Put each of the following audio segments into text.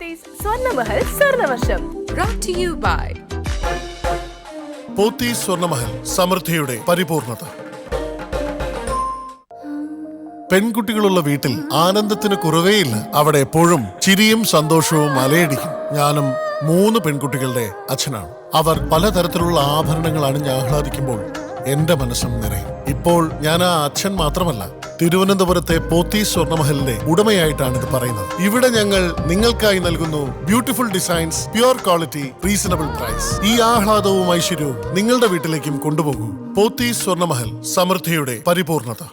Pothys സ്വർണ്ണമഹൽ സ്വർണ്ണവർഷം brought to you by Pothys Swarnamahal, സമൃദ്ധിയുടെ പരിപൂർണത. പെൺകുട്ടികളുള്ള വീട്ടിൽ ആനന്ദത്തിന് കുറവേയില്ല. അവിടെ എപ്പോഴും ചിരിയും സന്തോഷവും അലയടിക്കും. ഞാനും 3 പെൺകുട്ടികളുടെ അച്ഛനാണ്. അവർ പലതരത്തിലുള്ള ആഭരണങ്ങൾ അണിഞ്ഞ് ആഹ്ലാദിക്കുമ്പോൾ എന്റെ മനസ്സും നിറയും. ഇപ്പോൾ ഞാൻ ആ അച്ഛൻ മാത്രമല്ല, തിരുവനന്തപുരത്തെ പോത്തീസ് സ്വർണ്ണമഹലിന്റെ ഉടമയായിട്ടാണ് ഇത് പറയുന്നത്. ഇവിടെ ഞങ്ങൾ നിങ്ങൾക്കായി നൽകുന്നു beautiful designs, pure quality, reasonable price. ഈ ആഹ്ലാദവും ഐശ്വര്യവും നിങ്ങളുടെ വീട്ടിലേക്കും കൊണ്ടുപോകൂ. പോത്തീസ് സ്വർണ്ണമഹൽ, സമൃദ്ധിയുടെ പരിപൂർണത.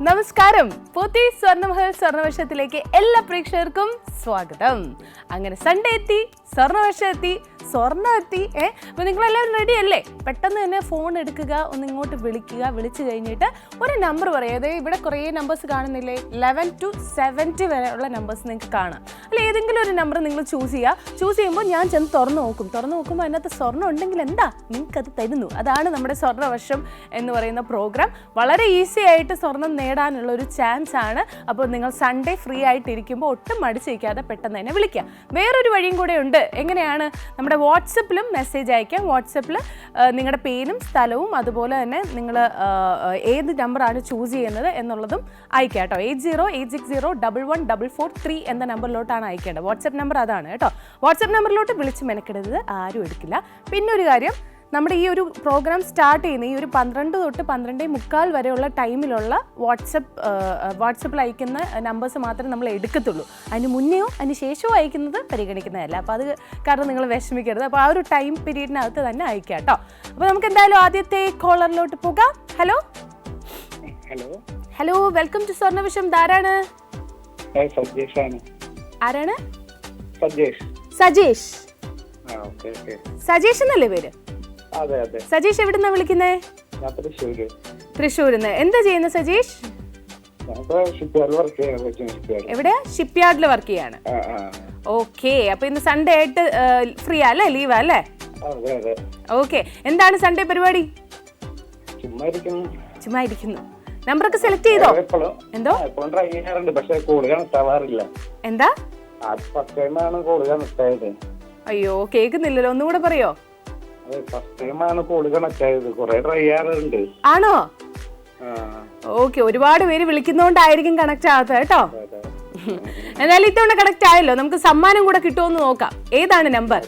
നമസ്കാരം. പോത്തീസ് സ്വർണ്ണമഹൽ സ്വർണ്ണവർഷത്തിലേക്ക് എല്ലാ പ്രേക്ഷകർക്കും സ്വാഗതം. അങ്ങനെ സൺഡേ എത്തി, സ്വർണ്ണവർഷം എത്തി, സ്വർണ്ണം എത്തി. അപ്പോൾ നിങ്ങളെല്ലാവരും റെഡി അല്ലേ? പെട്ടെന്ന് തന്നെ ഫോൺ എടുക്കുക, ഒന്ന് ഇങ്ങോട്ട് വിളിക്കുക. വിളിച്ചു കഴിഞ്ഞിട്ട് ഒരു നമ്പർ പറയുക. അതായത് ഇവിടെ കുറേ നമ്പേഴ്സ് കാണുന്നില്ലേ? 11 to 70 വരെ ഉള്ള നമ്പേഴ്സ് നിങ്ങൾക്ക് കാണാം. അല്ല, ഏതെങ്കിലും ഒരു നമ്പർ നിങ്ങൾ ചൂസ് ചെയ്യുക. ചൂസ് ചെയ്യുമ്പോൾ ഞാൻ ചെന്ന് തുറന്നു നോക്കുമ്പോൾ അതിനകത്ത് സ്വർണ്ണം ഉണ്ടെങ്കിൽ എന്താ നിങ്ങൾക്കത് തരുന്നു. അതാണ് നമ്മുടെ സ്വർണ്ണവർഷം എന്ന് പറയുന്ന പ്രോഗ്രാം. വളരെ ഈസി ആയിട്ട് സ്വർണ്ണം നേടാനുള്ള ഒരു ചാൻസ് ആണ്. അപ്പോൾ നിങ്ങൾ സൺഡേ ഫ്രീ ആയിട്ടിരിക്കുമ്പോൾ ഒട്ടും മടിച്ചിരിക്കാതെ പെട്ടെന്ന് തന്നെ വിളിക്കുക. വേറൊരു വഴിയും കൂടെ ഉണ്ട്. എങ്ങനെയാണ്? നമ്മുടെ വാട്സപ്പിലും മെസ്സേജ് അയക്കാം. വാട്സപ്പിൽ നിങ്ങളുടെ പേരും സ്ഥലവും അതുപോലെ തന്നെ നിങ്ങൾ ഏത് നമ്പറാണ് ചൂസ് ചെയ്യുന്നത് എന്നുള്ളതും അയക്കാം കേട്ടോ. 8086011443 എന്ന നമ്പറിലോട്ടാണ് അയക്കേണ്ടത്. വാട്സപ്പ് നമ്പർ അതാണ് കേട്ടോ. വാട്സപ്പ് നമ്പറിലോട്ട് വിളിച്ച് മെനക്കെടുന്നത് ആരും എടുക്കില്ല. പിന്നെ ഒരു കാര്യം, നമ്മുടെ ഈ പ്രോഗ്രാം സ്റ്റാർട്ട് ചെയ്യുന്ന ഈ 12 തൊട്ട് 12:45 വരെയുള്ള ടൈമിലുള്ള വാട്സപ്പിൽ അയക്കുന്ന നമ്പേഴ്സ് മാത്രമേ നമ്മൾ എടുക്കത്തുള്ളൂ. അതിന് മുന്നെയോ അതിന് ശേഷമോ അയക്കുന്നത് പരിഗണിക്കുന്നതല്ല. അപ്പോൾ അത് കാരണം നിങ്ങൾ വിഷമിക്കരുത്. അപ്പോൾ ആ ഒരു ടൈം പീരീഡിനകത്ത് തന്നെ അയക്കാം കേട്ടോ. അപ്പോൾ നമുക്ക് എന്തായാലും ആദ്യത്തെ കോളറിലോട്ട് പോകാം. ഹലോ ഹലോ, വെൽക്കം ടു സ്വർണ്ണവിഷം. ആരാണ്? ആരാണ്? സജേഷ്. സജേഷ് എന്നല്ലേ പേര്? സജീഷ് എവിടുന്നാ വിളിക്കുന്നേ? തൃശ്ശൂരിന്ന്. എന്താ ചെയ്യുന്നത് സജീഷ്? എവിടെയാ? ഷിപ്പ്യാർഡിൽ വർക്ക് ചെയ്യാണ്. ഓക്കെ. അപ്പൊ ഇന്ന് സൺഡേ ആയിട്ട് ഫ്രീ അല്ലേ? ലീവാ അല്ലേ? ഓക്കെ. എന്താണ് സൺഡേ പരിപാടി? ചുമ്മാ ഇരിക്കുന്നു. നമ്പറൊക്കെ സെലക്ട് ചെയ്തോ? എന്തോ? എന്താ? അയ്യോ, കേൾക്കുന്നില്ലല്ലോ. ഒന്നുകൂടെ പറയോ? ആണോ? ഓക്കെ. ഒരുപാട് പേര് വിളിക്കുന്നോണ്ടായിരിക്കും കണക്ട് ആകാത്തത് കേട്ടോ. എന്നാലും ഇത്തവണ കണക്ട് ആയല്ലോ. നമുക്ക് സമ്മാനം കൂടെ കിട്ടുമെന്ന് നോക്കാം. ഏതാണ് നമ്പർ?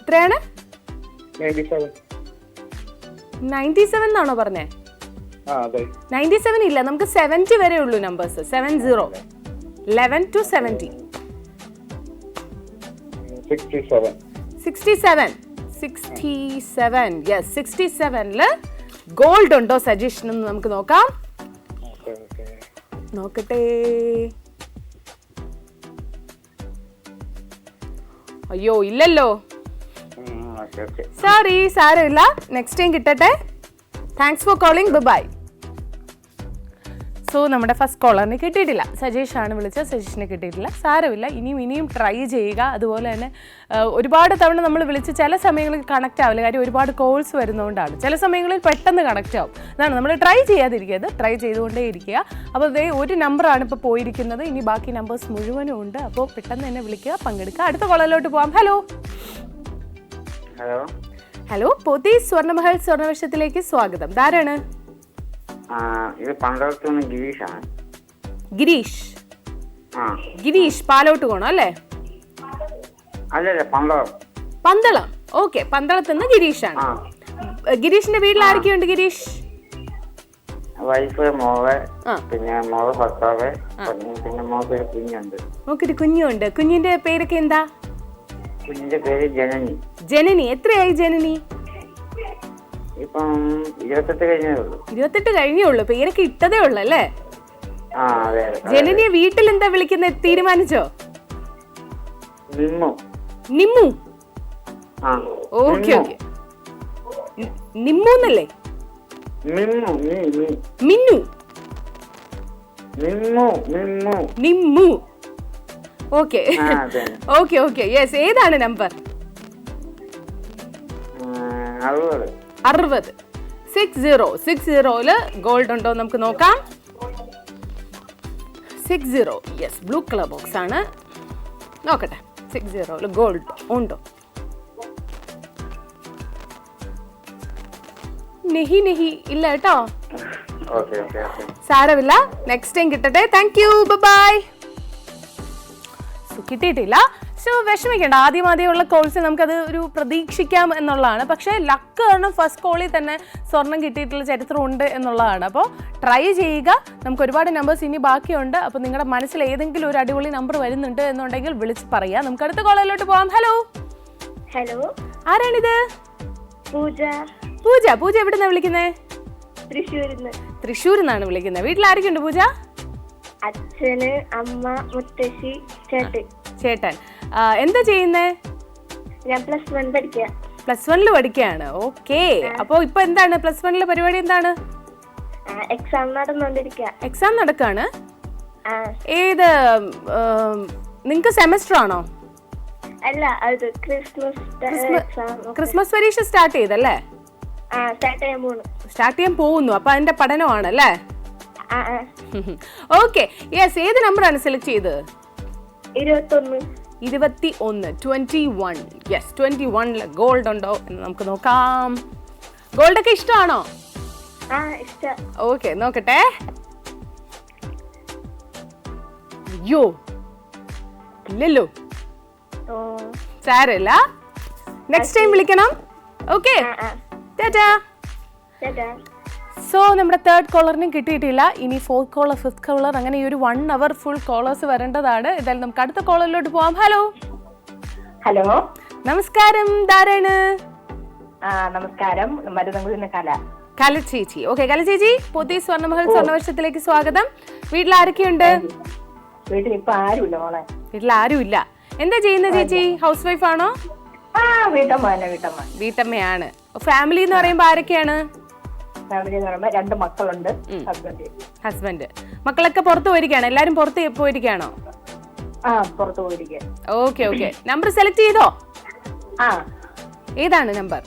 എത്രയാണ്? 97 എന്നാണോ പറഞ്ഞേ? 97 ഇല്ല, നമുക്ക് 70 വരെ ഉള്ളൂ നമ്പേഴ്സ്. 70, 11 to 70. 67. യെസ്, 67ല് ഗോൾഡ് ഉണ്ടോ സജഷൻ എന്ന് നമുക്ക് നോക്കാം. നോക്കട്ടെ. അയ്യോ, ഇല്ലല്ലോ. സോറി, സാരമില്ല. നെക്സ്റ്റ് ടൈം കിട്ടട്ടെ. Thanks for calling. Bye. So നമ്മുടെ ഫസ്റ്റ് കോളറിനെ കിട്ടിയിട്ടില്ല. സജേഷാണ് വിളിച്ചത്. സജേഷിനെ കിട്ടിയിട്ടില്ല. സാരമില്ല, ഇനിയും ട്രൈ ചെയ്യുക. അതുപോലെ തന്നെ ഒരുപാട് തവണ നമ്മൾ വിളിച്ച് ചില സമയങ്ങളിൽ കണക്റ്റ് ആവില്ല. കാര്യം ഒരുപാട് കോൾസ് വരുന്നതുകൊണ്ടാണ്. ചില സമയങ്ങളിൽ പെട്ടെന്ന് കണക്റ്റ് ആവും. അതാണ് നമ്മൾ ട്രൈ ചെയ്യാതിരിക്കരുത്. ട്രൈ ചെയ്തുകൊണ്ടേ ഇരിക്കുക. അപ്പോൾ അതേ ഒരു നമ്പറാണ് ഇപ്പോൾ പോയിരിക്കുന്നത്. ഇനി ബാക്കി നമ്പേഴ്സ് മുഴുവനും ഉണ്ട്. അപ്പോൾ പെട്ടെന്ന് തന്നെ വിളിക്കുക, പങ്കെടുക്കുക. അടുത്ത കോളറിലോട്ട് പോവാം. ഹലോ ഹലോ, പോത്തീസ് സ്വർണ്ണമഹൽ സ്വർണ്ണവർഷത്തിലേക്ക് സ്വാഗതം. ആരാണ്? ഗിരീഷ് പാലോട്ട് പോണോ അല്ലേ? പന്തളം. ഓക്കെ, പന്തളത്തുനിന്ന് ഗിരീഷാണ്. ഗിരീഷിന്റെ വീട്ടിൽ ആരൊക്കെയുണ്ട്? ഗിരീഷ് വൈഫ്, മോള്, പിന്നെ മോള് ഭർത്താവ്, പിന്നെ മോക്കൊരു കുഞ്ഞുണ്ട്. മോക്കൊരു കുഞ്ഞുണ്ട്. കുഞ്ഞിന്റെ പേരൊക്കെ എന്താ? കുഞ്ഞിന്റെ പേര് ജനനി. ജനനി. എത്രയായി ജനനി? ഇപ്പം 28 കഴിഞ്ഞുള്ളൂ. 28 കഴിഞ്ഞുള്ളൂ. പേരൊക്കെ ഇട്ടതേ ഉള്ളു അല്ലേ? അതെ. ജനനിയെ വീട്ടിൽ എന്താ വിളിക്കുന്നത് തീരുമാനിച്ചോ? നിമ്മു. ഓക്കെ. നിമ്മൂന്നല്ലേ? മിമ്മു മിന്നു, മിമ്മു മിമ്മു നിമ്മു. ഓക്കെ ആ അതെ ഓക്കെ ഓക്കെ യെസ്. ഏതാണ് നമ്പർ? 60. 60. 60 ഗോൾഡ് ഉണ്ടോ നമുക്ക് നോക്കാം. 60 യെസ്, ബ്ലൂ കളർ ബോക്സ് ആണ്. നോക്കട്ടെ 60 ഗോൾഡ് ഉണ്ടോ. നെഹി നെഹി ഇല്ല കേട്ടോ. Okay okay okay. സാരമില്ല, നെക്സ്റ്റ് ടൈം കിട്ടട്ടെ. Thank you, bye. കിട്ടിയിട്ടില്ല, സോ വിഷമിക്കേണ്ട. ആദ്യമുള്ള കോൾസ് നമുക്കത് ഒരു പ്രതീക്ഷിക്കാം എന്നുള്ളതാണ്. പക്ഷേ ലക്ക് കാരണം ഫസ്റ്റ് കോളിൽ തന്നെ സ്വർണം കിട്ടിയിട്ടുള്ള ചരിത്രമുണ്ട് എന്നുള്ളതാണ്. അപ്പോൾ ട്രൈ ചെയ്യുക. നമുക്ക് ഒരുപാട് നമ്പേഴ്സ് ഇനി ബാക്കിയുണ്ട്. അപ്പോൾ നിങ്ങളുടെ മനസ്സിൽ ഏതെങ്കിലും ഒരു അടിപൊളി നമ്പർ വരുന്നുണ്ട് എന്നുണ്ടെങ്കിൽ വിളിച്ച് പറയാം. നമുക്ക് അടുത്ത കോളിലോട്ട് പോവാം. ഹലോ ഹലോ, ആരാണിത്? പൂജ. പൂജ. പൂജ എവിടുന്നാ വിളിക്കുന്നേ? തൃശ്ശൂരിൽ നിന്നാണ് വിളിക്കുന്നത്. വീട്ടിൽ ആരൊക്കെയുണ്ട് പൂജ? അച്ഛന്, അമ്മ, മുത്തശ്ശി, ചേട്ടൻ. എന്താ ചെയ്യുന്നേ? ഞാൻ +1 പഠിക്കുക. +1 പഠിക്കുകയാണ്. ഓക്കെ. അപ്പോൾ ഇപ്പൊ എന്താണ് +1 പരിപാടി? എന്താണ്? എക്സാം നടന്നുകൊണ്ടിരിക്കുക. എക്സാം നടക്കാണ്. ഏത് നിങ്ങക്ക് സെമസ്റ്റർ ആണോ? അല്ല, അത് ക്രിസ്മസ് പരീക്ഷ സ്റ്റാർട്ട് ചെയ്തല്ലേ? സ്റ്റാർട്ട് ചെയ്യാൻ പോകുന്നു. അപ്പൊ അതിന്റെ പഠനമാണല്ലേ? Okay yes. ഏത് നമ്പറാണ് സെലക്ട് ചെയ്തത്? 21. യെസ്, 21 ഗോൾഡ് ഉണ്ടോ എന്ന് നമുക്ക് നോക്കാം. ഗോൾഡ് ഒക്കെ ഇഷ്ടമാണോ? ഓക്കെ, നോക്കട്ടെ. അയ്യോ ഇല്ലല്ലോ, സാരമില്ല. നെക്സ്റ്റ് ടൈം വിളിക്കണം. ഓക്കെ, ടാറ്റാ. സോ നമ്മുടെ തേർഡ് കോളറിനും കിട്ടിയിട്ടില്ല. ഇനി ഫോർത്ത് കോളർ, ഫിഫ്ത് കോളർ, അങ്ങനെ ഈ ഒരു 1 hour ഫുൾ കോളേഴ്സ് വരേണ്ടതാണ്. എന്തായാലും നമുക്ക് അടുത്ത കോളറിലോട്ട് പോവാം. ഹലോ ഹലോ, നമസ്കാരം. ധാരാണ്? നമസ്കാരം. മരുതങ്കുന്ന് കല ചേച്ചി. ഓക്കെ കല ചേച്ചി, പുതിയ സ്വർണ്ണമഹൽ സ്വർണ്ണവർഷത്തിലേക്ക് സ്വാഗതം. വീട്ടിൽ ആരൊക്കെയുണ്ട്? വീട്ടിൽ ഇപ്പൊ ആരുമില്ല മോളെ. വീട്ടിൽ ആരുമില്ല. എന്താ ചെയ്യുന്നത് ചേച്ചി? ഹൗസ് വൈഫ് ആണോ? വീട്ടമ്മയാണ്. ഫാമിലി എന്ന് പറയുമ്പോ ആരൊക്കെയാണ്? ഫാമിലി എന്ന് പറയുമ്പോ 2 മക്കളുണ്ട്, ഹസ്ബൻഡ്. മക്കളൊക്കെ പുറത്ത് പോയിരിക്കാണ്? എല്ലാരും പുറത്ത് പോയിരിക്കാണോ? പുറത്ത് പോയിരിക്കുക. Okay okay. നമ്പർ സെലക്ട് ചെയ്തോ? ഏതാണ് നമ്പർ?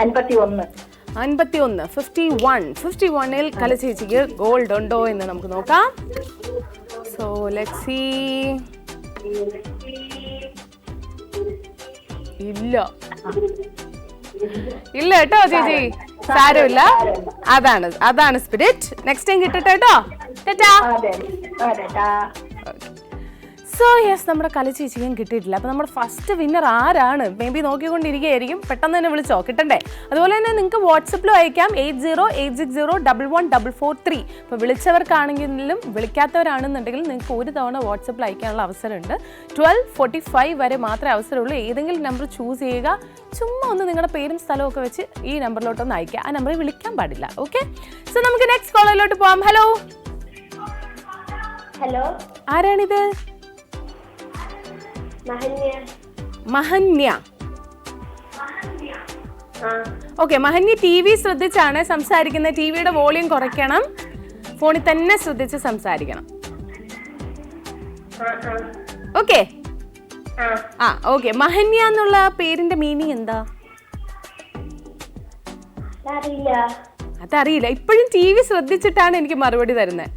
51. 51ൽ കല ചേച്ചിക്ക് ഗോൾഡ് ഉണ്ടോ എന്ന് നമുക്ക് നോക്കാം. So let's see. ഇല്ല കേട്ടോ ചേച്ചി, സാരമില്ല. അതാണ് സ്പിരിറ്റ്. നെക്സ്റ്റ് ടൈം കിട്ടട്ടെ കേട്ടോ. സോ യെസ്, നമ്മുടെ കല ചേച്ചിക്കും കിട്ടിയിട്ടില്ല. അപ്പോൾ നമ്മുടെ ഫസ്റ്റ് വിന്നർ ആരാണ്? മേ ബി നോക്കിക്കൊണ്ടിരിക്കുകയായിരിക്കും. പെട്ടെന്ന് തന്നെ വിളിച്ചോ, കിട്ടണ്ടേ? അതുപോലെ തന്നെ നിങ്ങൾക്ക് വാട്സപ്പിലും അയക്കാം 8086014443. ഇപ്പോൾ വിളിച്ചവർക്കാണെങ്കിലും വിളിക്കാത്തവരാണെന്നുണ്ടെങ്കിൽ നിങ്ങൾക്ക് ഒരു തവണ വാട്സപ്പിൽ അയക്കാനുള്ള അവസരമുണ്ട്. 12:45 വരെ മാത്രമേ അവസരമുള്ളൂ. ഏതെങ്കിലും നമ്പർ ചൂസ് ചെയ്യുക. ചുമ്മാ ഒന്ന് നിങ്ങളുടെ പേരും സ്ഥലവും ഒക്കെ വെച്ച് ഈ നമ്പറിലോട്ടൊന്ന് അയക്കുക. ആ നമ്പറിൽ വിളിക്കാൻ പാടില്ല. ഓക്കെ, സോ നമുക്ക് നെക്സ്റ്റ് കോളറിലോട്ട് പോവാം. ഹലോ ഹലോ, ആരാണിത്? മഹന്യ. ഓക്കെ, മഹന്യ TV ശ്രദ്ധിച്ചാണ് സംസാരിക്കുന്നത്. ടിവിയുടെ വോളിയം കുറയ്ക്കണം. ഫോണിൽ തന്നെ ശ്രദ്ധിച്ച് സംസാരിക്കണം. Okay okay. മഹന്യ എന്നുള്ള പേരിന്റെ മീനിങ് എന്താ? അതറിയില്ല. ഇപ്പോഴും TV ശ്രദ്ധിച്ചിട്ടാണ് എനിക്ക് മറുപടി തരുന്നത്.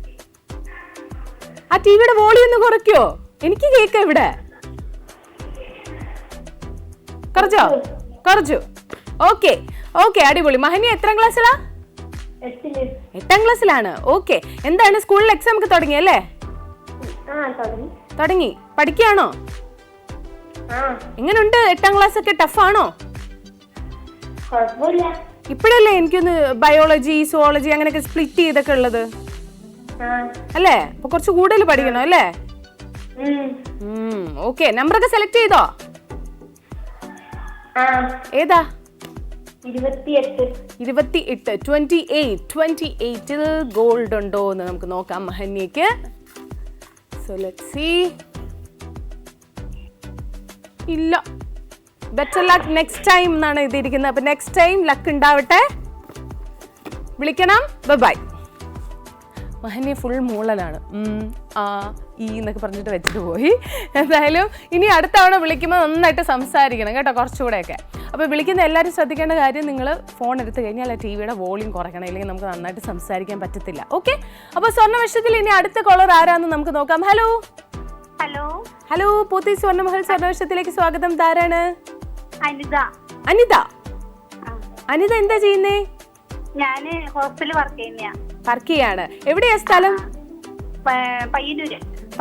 ആ ടിവിയുടെ വോളിയം ഒന്ന് കുറയ്ക്കോ? എനിക്ക് കേൾക്കാം ഇവിടെ. കുറച്ചു. ഓക്കെ ഓക്കെ, അടിപൊളി. മഹന്യ എത്രാം ക്ലാസ്സിലാ? 8ാം ക്ലാസ്സിലാണ്. ഓക്കെ, എന്താണ് സ്കൂളിൽ എക്സാം ഒക്കെ തുടങ്ങിയല്ലേ? തുടങ്ങി. പഠിക്കുകയാണോ? എങ്ങനെയുണ്ട്? 8ാം ക്ലാസ് ഒക്കെ ടഫാണോ? ഇപ്പോഴല്ലേ എനിക്കൊന്ന് ബയോളജി, സുവോളജി അങ്ങനെയൊക്കെ സ്പ്ലിറ്റ് ചെയ്തൊക്കെ ഉള്ളത് അല്ലേ? അപ്പൊ കുറച്ച് കൂടുതൽ പഠിക്കണം അല്ലേ? ഓക്കെ, നമ്പറൊക്കെ സെലക്ട് ചെയ്തോ? ഏതാ? 28ൽ ഗോൾഡ് ഉണ്ടോ എന്ന് നമുക്ക് നോക്കാം മഹന്യക്ക്. So let's see. ഇല്ല. ബെറ്റർ ലക്ക് നെക്സ്റ്റ് ടൈം എന്നാണ് എഴുതിയിരിക്കുന്നത്. അപ്പൊ നെക്സ്റ്റ് ടൈം ലക്ക് ഉണ്ടാവട്ടെ. വിളിക്കണം. ബൈ. മഹന്യ ഫുൾ മൂളലാണ്. ആ ഈ എന്നൊക്കെ പറഞ്ഞിട്ട് വെച്ചിട്ട് പോയി. എന്തായാലും ഇനി അടുത്ത തവണ വിളിക്കുമ്പോൾ നന്നായിട്ട് സംസാരിക്കണം കേട്ടോ, കുറച്ചുകൂടെയൊക്കെ. അപ്പോൾ വിളിക്കുന്ന എല്ലാവരും ശ്രദ്ധിക്കേണ്ട കാര്യം, നിങ്ങൾ ഫോൺ എടുത്തു കഴിഞ്ഞാൽ ടി വിയുടെ വോളിയം കുറയ്ക്കണം, ഇല്ലെങ്കിൽ നമുക്ക് നന്നായിട്ട് സംസാരിക്കാൻ പറ്റത്തില്ല. ഓക്കെ, അപ്പോൾ സ്വർണ്ണവർഷത്തിൽ ഇനി അടുത്ത കോളർ ആരാന്ന് നമുക്ക് നോക്കാം. ഹലോ ഹലോ ഹലോ, പോത്തി സ്വർണ്ണമഹൽ സ്വർണ്ണവർഷത്തിലേക്ക് സ്വാഗതം. ആരാണ്? അനിത. അനിത. അനിത എന്താ ചെയ്യുന്നേ? ഞാന് ഹോസ്പിറ്റലിൽ വർക്ക് ചെയ്യാണ്. എവിടെയാ സ്ഥലം?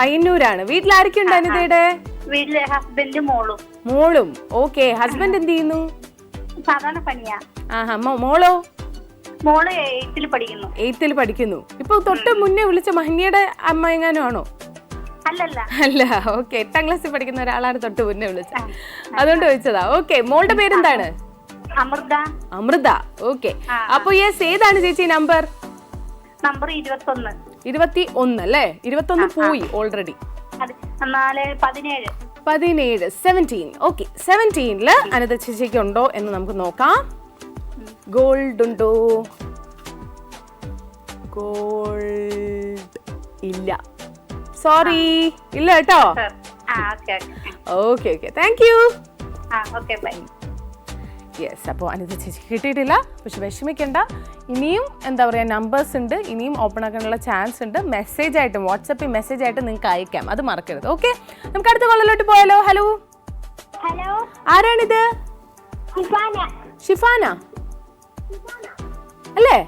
പയ്യന്നൂരാണ്. വീട്ടിൽ ആരൊക്കെ ഉണ്ട് അനിതയുടെ? വീട്ടില് ഹസ്ബൻഡും മോളും. ഓക്കെ, ഹസ്ബൻഡ് എന്ത് ചെയ്യുന്നു? സാധാരണ പണിയാ. ആഹാ, മോളോ? മോള് 8th പഠിക്കുന്നു. ഇപ്പൊ തൊട്ട് മുന്നേ വിളിച്ച മഹന്യയുടെ അമ്മ എങ്ങാനും ആണോ? അല്ല. ഓക്കെ, 8ാം ക്ലാസ്സിൽ പഠിക്കുന്ന ഒരാളാണ് തൊട്ട് മുന്നേ വിളിച്ചത്, അതുകൊണ്ട് ചോദിച്ചതാ. ഓക്കെ, മോളുടെ പേരെന്താണ്? അമൃത. ഓക്കെ, അപ്പൊ യെസ്, ഏതാണ് ചേച്ചി നമ്പർ? 21 അല്ലേ? 21 പോയി ഓൾറെഡി. 17. ഓക്കെ, 17 അനിത ചേച്ചിക്ക് ഉണ്ടോ എന്ന് നമുക്ക് നോക്കാം. ഗോൾഡ് ഉണ്ടോ? ഗോൾഡ് ഇല്ല, സോറി, ഇല്ല കേട്ടോ. Okay, thank you. യെസ്, അപ്പോൾ അനിത ചേച്ചി കിട്ടിയിട്ടില്ല. പക്ഷെ വിഷമിക്കേണ്ട, ഇനിയും എന്താ പറയുക, നമ്പേഴ്സ് ഉണ്ട്, ഇനിയും ഓപ്പൺ ആക്കാനുള്ള ചാൻസ് ഉണ്ട്. മെസ്സേജായിട്ടും വാട്സപ്പിൽ മെസ്സേജായിട്ട് നിങ്ങൾക്ക് അയക്കാം, അത് മറക്കരുത്. ഓക്കെ, നമുക്ക് അടുത്ത കോളിലോട്ട് പോയാലോ. ഹലോ, ആരാണിത്? ഷിഫാന അല്ലേ?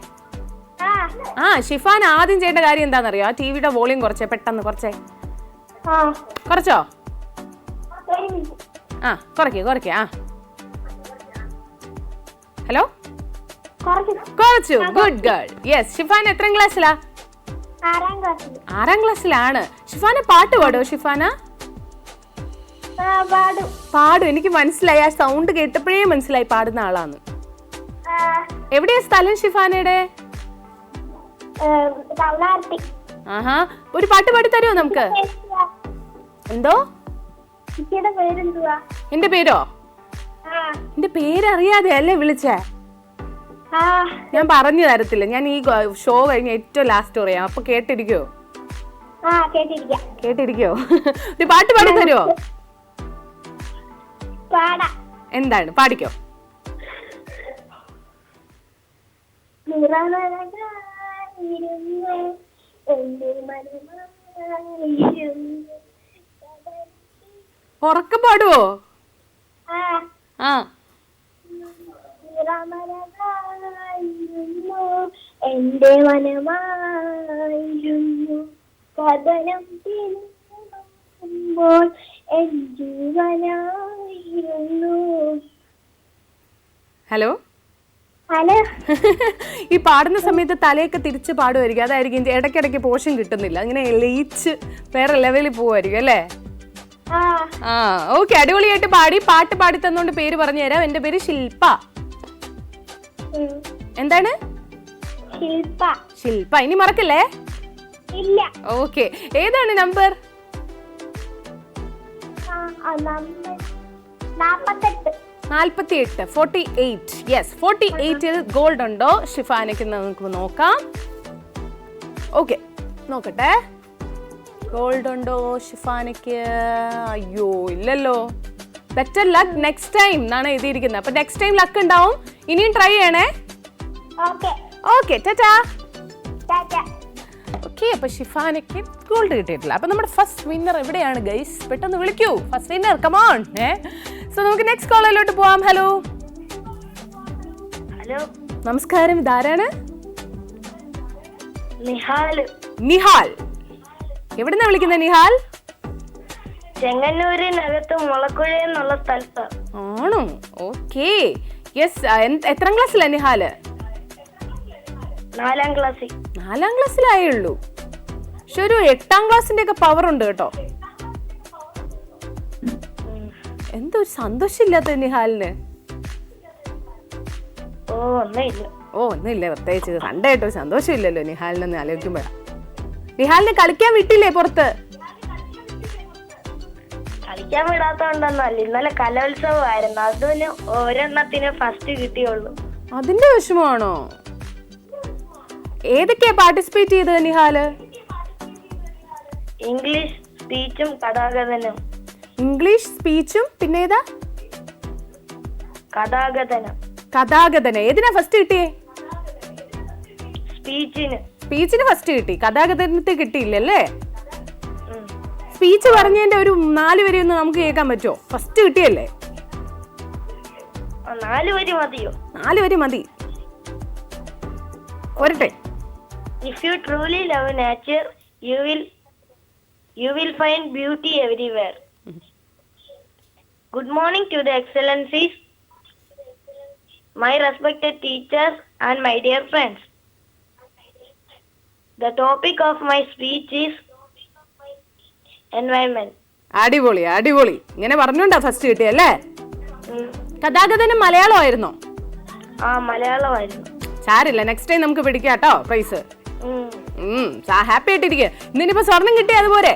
ഷിഫാന, ആദ്യം ചെയ്യേണ്ട കാര്യം എന്താണെന്നറിയോ? ആ ടിവിയുടെ വോളിയം കുറച്ചേ, പെട്ടെന്ന് കുറച്ചോ. കുറയ്ക്കേ. ഹലോ, കുറച്ചു. Good girl. യെസ്, ഷിഫാന എത്രാം ക്ലാസ്സിലാ? 6ാം ക്ലാസ്സിലാണ്. ഷിഫാന പാട്ട് പാടോ? ഷിഫാന പാടും, എനിക്ക് മനസ്സിലായി. ആ സൗണ്ട് കേട്ടപ്പോഴേ മനസ്സിലായി പാടുന്ന ആളാന്ന്. എവിടെയാ സ്ഥലം ഷിഫാനയുടെ? ആഹാ, ഒരു പാട്ട് പാടി തരുമോ നമുക്ക്? എന്തോ? എന്റെ പേരോ? എന്റെ പേരറിയാതെ അല്ലേ വിളിച്ചേ? ഞാൻ പറഞ്ഞു തരത്തില്ല. ഞാൻ ഈ ഷോ കഴിഞ്ഞ ഏറ്റവും ലാസ്റ്റ് പറയാം, അപ്പൊ കേട്ടിരിക്കോ? ഒരു പാട്ട് പാടി തരുമോ? എന്താണ്? പാടിക്കോ. ഉറക്കെ പാടുവോ? എന്റെ മനമായിരുന്നു കഥനം തിരുമ്പോൾ എൻ ജീവനായിരുന്നു. ഹലോ, ഈ പാടുന്ന സമയത്ത് തലയൊക്കെ തിരിച്ച് പാടുമായിരിക്കും, അതായിരിക്കും ഇടയ്ക്കിടയ്ക്ക് പോഷൻ കിട്ടുന്നില്ല, ഇങ്ങനെ ലയിച്ച് വേറെ ലെവലിൽ പോവായിരിക്കും അല്ലേ? ഓക്കെ, അടിപൊളിയായിട്ട് പാടി. പാട്ട് പാടി തന്നോണ്ട് പേര് പറഞ്ഞു തരാം. എന്റെ പേര് ശില്പ. എന്താണ്? ശില്പ. ഇനി മറക്കല്ലേ? ഓക്കെ, ഏതാണ് നമ്പർ? 48. യെസ്, 48 ഗോൾഡ് ഉണ്ടോ ഷിഫാനയ്ക്ക്? നമുക്ക് നോക്കാം. ഓക്കെ, നോക്കട്ടെ. ഗോൾഡ് ഉണ്ടോ ഷിഫാനയ്ക്ക്? അയ്യോ, ഇല്ലല്ലോ. ബെറ്റർ ലക്ക് നെക്സ്റ്റ് ടൈം എന്നാണ് എഴുതിയിരിക്കുന്നത്. അപ്പൊ നെക്സ്റ്റ് ടൈം ലക്ക് ഉണ്ടാവും. ഇനിയും ട്രൈ ചെയ്യണേ. ഓക്കെ, ടാറ്റാ. ഓക്കെ, അപ്പൊ ഷിഫാനയ്ക്ക് ഗോൾഡ് കിട്ടിയിട്ടില്ല. അപ്പൊ നമ്മുടെ ഫസ്റ്റ് വിന്നർ എവിടെയാണ് ഗൈസ്? പെട്ടെന്ന് വിളിക്കൂ, ഫസ്റ്റ് വിന്നർ, കമോൺ. സോ നമുക്ക് നെക്സ്റ്റ് കോളിലോട്ട് പോവാം. ഹലോ, നമസ്കാരം. ഇതാരാണ്? നിഹാൽ. എവിടുന്നാ വിളിക്കുന്നത് നിഹാൽ? ചെങ്ങന്നൂരിനകത്ത് മുളക്കുഴ എന്നുള്ള സ്ഥലത്ത്. ആണോ? Okay, yes. എത്രാം ക്ലാസ്സിലാ നിഹാല്? 4ാം ക്ലാസ്സിൽ. 4ാം ക്ലാസ്സിലായുള്ളൂ. പക്ഷെ ഒരു 8ാം ക്ലാസ്സിന്റെ ഒക്കെ പവർ ഉണ്ട് കേട്ടോ. എന്തോ ഒരു സന്തോഷമില്ലാത്ത നിഹാലിന്? ഒന്നുമില്ല, പ്രത്യേകിച്ച് സൺഡേ ആയിട്ട് ഒരു സന്തോഷമില്ലല്ലോ നിഹാലിനൊന്ന് ആലോചിക്കുമ്പോഴാ. നിഹാലിനെ കളിക്കാൻ വിട്ടില്ലേ പുറത്ത്? കളിക്കാൻ വിടാത്തോണ്ടൊന്നല്ല, ഇന്നലെ കലോത്സവമായിരുന്നു, അതിന് ഒരെണ്ണത്തിന് ഫസ്റ്റ് കിട്ടിയുള്ളൂ. അതിന്റെ വിഷമമാണോ? ഏതൊക്കെയാ പാർട്ടിസിപ്പേറ്റ് ചെയ്തത് നിഹാല്? ഇംഗ്ലീഷ് സ്പീച്ചും കഥാഗതനും. ഇംഗ്ലീഷ് സ്പീച്ചും പിന്നെ ഏതാ? കഥാഗതനം. കഥാഗതനം. ഏതിനാ ഫസ്റ്റ് കിട്ടിയേ? സ്പീച്ചിന്. സ്പീച്ചിന് ഫസ്റ്റ് കിട്ടി, കഥാഗതനത്തിൽ കിട്ടിയില്ലല്ലേ? സ്പീച്ച് പറഞ്ഞതിന്റെ ഒരു 4 വരി ഒന്ന് നമുക്ക് കേൾക്കാൻ പറ്റുമോ? ഫസ്റ്റ് കിട്ടിയല്ലേ? 4 വരി മതിയോ? 4 വരി മതി. പോരട്ടെ. If you truly love nature, you will find beauty everywhere. Good morning to the excellencies, my respected teachers and my dear friends. The topic of my speech is environment. അടിപൊളി അടിപൊളി. ഇങ്ങനെ പറഞ്ഞോണ്ടാ ഫസ്റ്റ് കിട്ടിയല്ലേ? കഥാഗതനം മലയാളമായിരുന്നോ? മലയാളമായിരുന്നു. സാരില്ല, നെക്സ്റ്റ് ടൈം നമുക്ക് പിടിക്കാം കേട്ടോ price. Happy ആയിട്ടിരിക്കുക. ഇന്നിപ്പോ സ്വർണം കിട്ടി അതുപോലെ.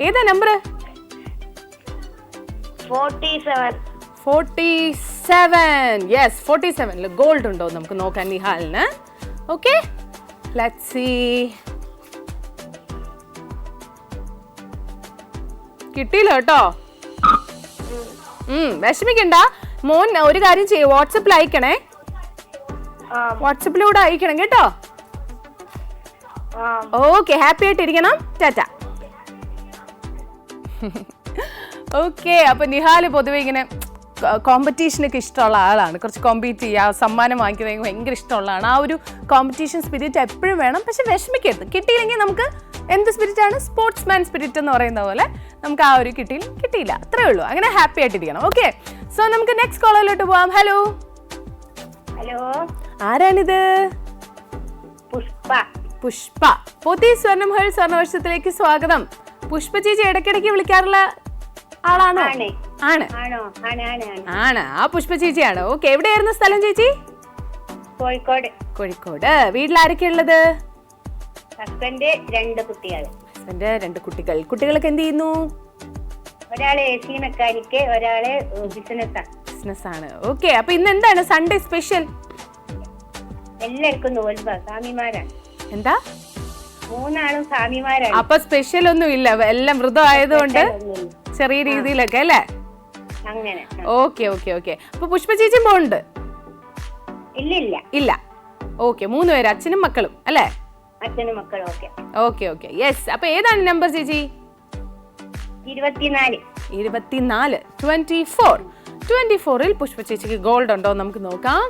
ഏതാ നമ്പർ? 47. യെസ്, 47 ഗോൾഡ് ഉണ്ടോ നമുക്ക് നോക്കാം നിഹാലിന്. Okay, let's see. കിട്ടിയില്ല കേട്ടോ. വിഷമിക്കണ്ട മോൻ. ഒരു കാര്യം ചെയ്യൂ, വാട്സപ്പിൽ അയക്കണേ. വാട്സപ്പിലൂടെ അയക്കണം കേട്ടോ. ഓക്കെ, ഹാപ്പി ആയിട്ടിരിക്കണം. ടാറ്റ. ഓക്കെ, അപ്പൊ നിഹാല് പൊതുവെ ഇങ്ങനെ കോമ്പറ്റീഷനൊക്കെ ഇഷ്ടമുള്ള ആളാണ്. കുറച്ച് കോമ്പീറ്റ് ചെയ്യുക, സമ്മാനം വാങ്ങിക്കുന്നത് ഭയങ്കര ഇഷ്ടമുള്ളതാണ്. ആ ഒരു കോമ്പറ്റീഷൻ സ്പിരിറ്റ് എപ്പോഴും വേണം. പക്ഷെ വിഷമിക്കരുത്. കിട്ടിയില്ലെങ്കിൽ നമുക്ക് എന്ത് സ്പിരിറ്റാണ്? സ്പോർട്സ്മാൻ സ്പിരിറ്റ് എന്ന് പറയുന്ന പോലെ നമുക്ക് ആ ഒരു കിട്ടിയില്ല, അത്രേ ഉള്ളൂ. അങ്ങനെ ഹാപ്പി ആയിട്ടിരിക്കണം. ഓക്കെ, സോ നമുക്ക് നെക്സ്റ്റ് കോളിലോട്ട് പോവാം. ഹലോ. ഹലോ, ആരാണിത്? പുഷ്പ. പോത്തി സ്വർണ്ണമഹൽ സ്വർണ്ണവർഷത്തിലേക്ക് സ്വാഗതം. പുഷ്പ ചേച്ചി ഇടയ്ക്കിടയ്ക്ക് വിളിക്കാറുള്ള ആളാണോ? ആണ്. ആ പുഷ്പ ചേച്ചിയാണ്. ഓക്കെ, എവിടെയായിരുന്നു സ്ഥലം ചേച്ചി? കോഴിക്കോട്. വീട്ടിൽ ആരൊക്കെയാ ഉള്ളത്? ഹസ്ബൻഡ്, 2 കുട്ടികൾ. 2 കുട്ടികൾ. കുട്ടികളൊക്കെ എന്ത് ചെയ്യുന്നു? ഒരാള് AC മെക്കാനിക്ക്, ഒരാള് ബിസിനസ്സാണ്. ഓക്കെ, അപ്പൊ ഇന്ന് എന്താണ് സൺഡേ സ്പെഷ്യൽ? എല്ലാവർക്കും നോൽബ, സ്വാമിമാരാണ്. എന്താ? 3 ആളും സ്വാമിമാരാണ്. അപ്പൊ സ്പെഷ്യൽ ഒന്നും ഇല്ല, എല്ലാം വ്രതം ആയതുകൊണ്ട് ചെറിയ രീതിയിലൊക്കെ അല്ലേ? അങ്ങനെ. ഓക്കെ. അപ്പൊ പുഷ്പ ചേച്ചി പോണ്ട്? ഇല്ല. ഓക്കെ, 3 പേര്, അച്ഛനും മക്കളും അല്ലേ? അച്ഛനും മക്കളും. ഓക്കെ. യെസ്, അപ്പൊ ഏതാണ് നമ്പർ ചേച്ചി? 24. 24ൽ പുഷ്പ ചേച്ചിക്ക് ഗോൾഡ് ഉണ്ടോ നമുക്ക് നോക്കാം.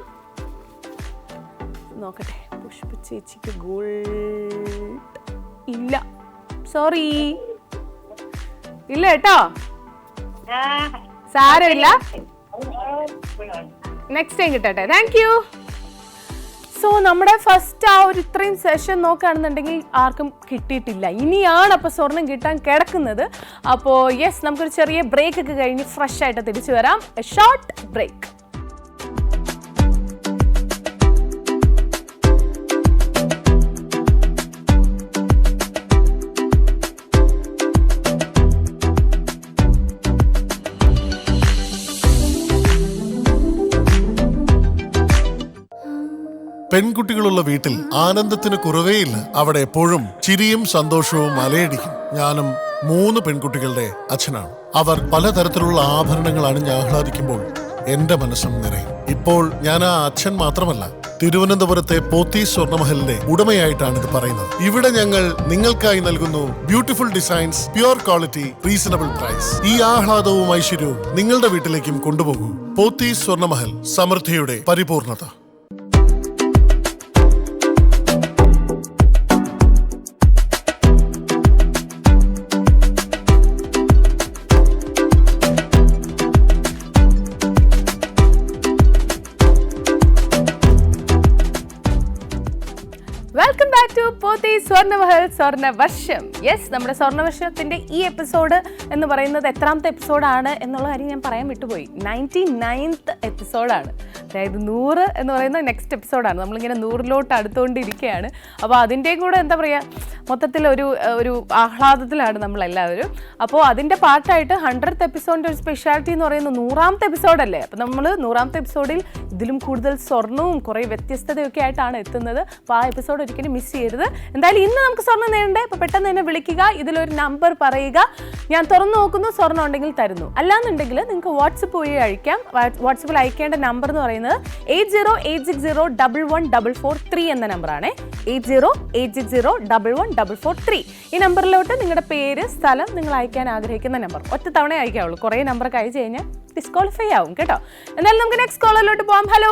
നോക്കട്ടെ. പുഷ്പ ചേച്ചിക്ക് ഗോൾഡ് ഇല്ല, സോറി, ഇല്ല കേട്ടോ. സാരമില്ല, നെക്സ്റ്റ് ടൈം കിട്ടട്ടെ. Thank U. സോ നമ്മുടെ ഫസ്റ്റ് ആ ഒരു ഇത്രയും സെഷൻ നോക്കുകയാണെന്നുണ്ടെങ്കിൽ ആർക്കും കിട്ടിയിട്ടില്ല. ഇനിയാണ് അപ്പോൾ സ്വർണം കിട്ടാൻ കിടക്കുന്നത്. അപ്പോൾ യെസ്, നമുക്കൊരു ചെറിയ ബ്രേക്ക് ഒക്കെ കഴിഞ്ഞ് ഫ്രഷ് ആയിട്ട് തിരിച്ചു വരാം. A short break. പെൺകുട്ടികളുള്ള വീട്ടിൽ ആനന്ദത്തിന് കുറവേയില്ല. അവിടെ എപ്പോഴും ചിരിയും സന്തോഷവും അലയടിക്കും. ഞാനും 3 പെൺകുട്ടികളുടെ അച്ഛനാണ്. അവർ പലതരത്തിലുള്ള ആഭരണങ്ങൾ അണിഞ്ഞ് ആഹ്ലാദിക്കുമ്പോൾ എന്റെ മനസ്സും നിറയും. ഇപ്പോൾ ഞാൻ ആ അച്ഛൻ മാത്രമല്ല, തിരുവനന്തപുരത്തെ പോത്തി സ്വർണ്ണമഹലിന്റെ ഉടമയായിട്ടാണ് ഇത് പറയുന്നത്. ഇവിടെ ഞങ്ങൾ നിങ്ങൾക്കായി നൽകുന്നു beautiful designs, pure quality, reasonable price. ഈ ആഹ്ലാദവും ഐശ്വര്യവും നിങ്ങളുടെ വീട്ടിലേക്കും കൊണ്ടുപോകൂ. പോത്തി സ്വർണ്ണമഹൽ, സമൃദ്ധിയുടെ പരിപൂർണത. Welcome back to Pothys Swarnamahal Swarnavarsham. Yes, നമ്മുടെ സ്വർണ്ണവർഷത്തിന്റെ ഈ എപ്പിസോഡ് എന്ന് പറയുന്നത് എത്രാമത്തെ എപ്പിസോഡാണ് എന്നുള്ള കാര്യം ഞാൻ പറയാൻ വിട്ടുപോയി. 99th എപ്പിസോഡാണ്. അതായത് 100 എന്ന് പറയുന്ന നെക്സ്റ്റ് എപ്പിസോഡാണ്. നമ്മളിങ്ങനെ 100-ലോട്ട് അടുത്തുകൊണ്ടിരിക്കുകയാണ്. അപ്പോൾ അതിൻ്റെയും കൂടെ എന്താ പറയുക, മൊത്തത്തിൽ ഒരു ആഹ്ലാദത്തിലാണ് നമ്മളെല്ലാവരും. അപ്പോൾ അതിൻ്റെ പാർട്ടായിട്ട് 100th എപ്പിസോഡിൻ്റെ ഒരു സ്പെഷ്യാലിറ്റി എന്ന് പറയുന്നത് 100ാമത്തെ എപ്പിസോഡല്ലേ. അപ്പോൾ നമ്മൾ 100ാമത്തെ എപ്പിസോഡിൽ ഇതിലും കൂടുതൽ സ്വർണ്ണവും കുറേ വ്യത്യസ്തതയൊക്കെ ആയിട്ടാണ് എത്തുന്നത്. അപ്പോൾ ആ എപ്പിസോഡ് ഒരിക്കലും മിസ് ചെയ്യരുത്. എന്തായാലും ഇന്ന് നമുക്ക് സ്വർണ്ണം നേടണ്ടേ? അപ്പോൾ പെട്ടെന്ന് തന്നെ വിളിക്കുക, ഇതിലൊരു നമ്പർ പറയുക, ഞാൻ തുറന്നു നോക്കുന്നു, സ്വർണ്ണം ഉണ്ടെങ്കിൽ തരുന്നു. അല്ലാന്നുണ്ടെങ്കിൽ നിങ്ങൾക്ക് വാട്സപ്പ് വഴി അയക്കാം. വാട്സപ്പിൽ അയക്കേണ്ട നമ്പർ എന്ന് പറയുന്നത് 8086011443 എന്ന നമ്പറാണ്. 8086011443. ഈ നമ്പറിലോട്ട് നിങ്ങളുടെ പേര്, സ്ഥലം, നിങ്ങൾ അയക്കാൻ ആഗ്രഹിക്കുന്ന നമ്പർ ഒറ്റ തവണ അയക്കാവുള്ളൂ. കുറേ നമ്പറൊക്കെ അയച്ചു കഴിഞ്ഞാൽ ഡിസ്ക്വാളിഫൈ ആവും കേട്ടോ. എന്തായാലും നമുക്ക് നെക്സ്റ്റ് കോളറിലോട്ട് പോവാം. ഹലോ,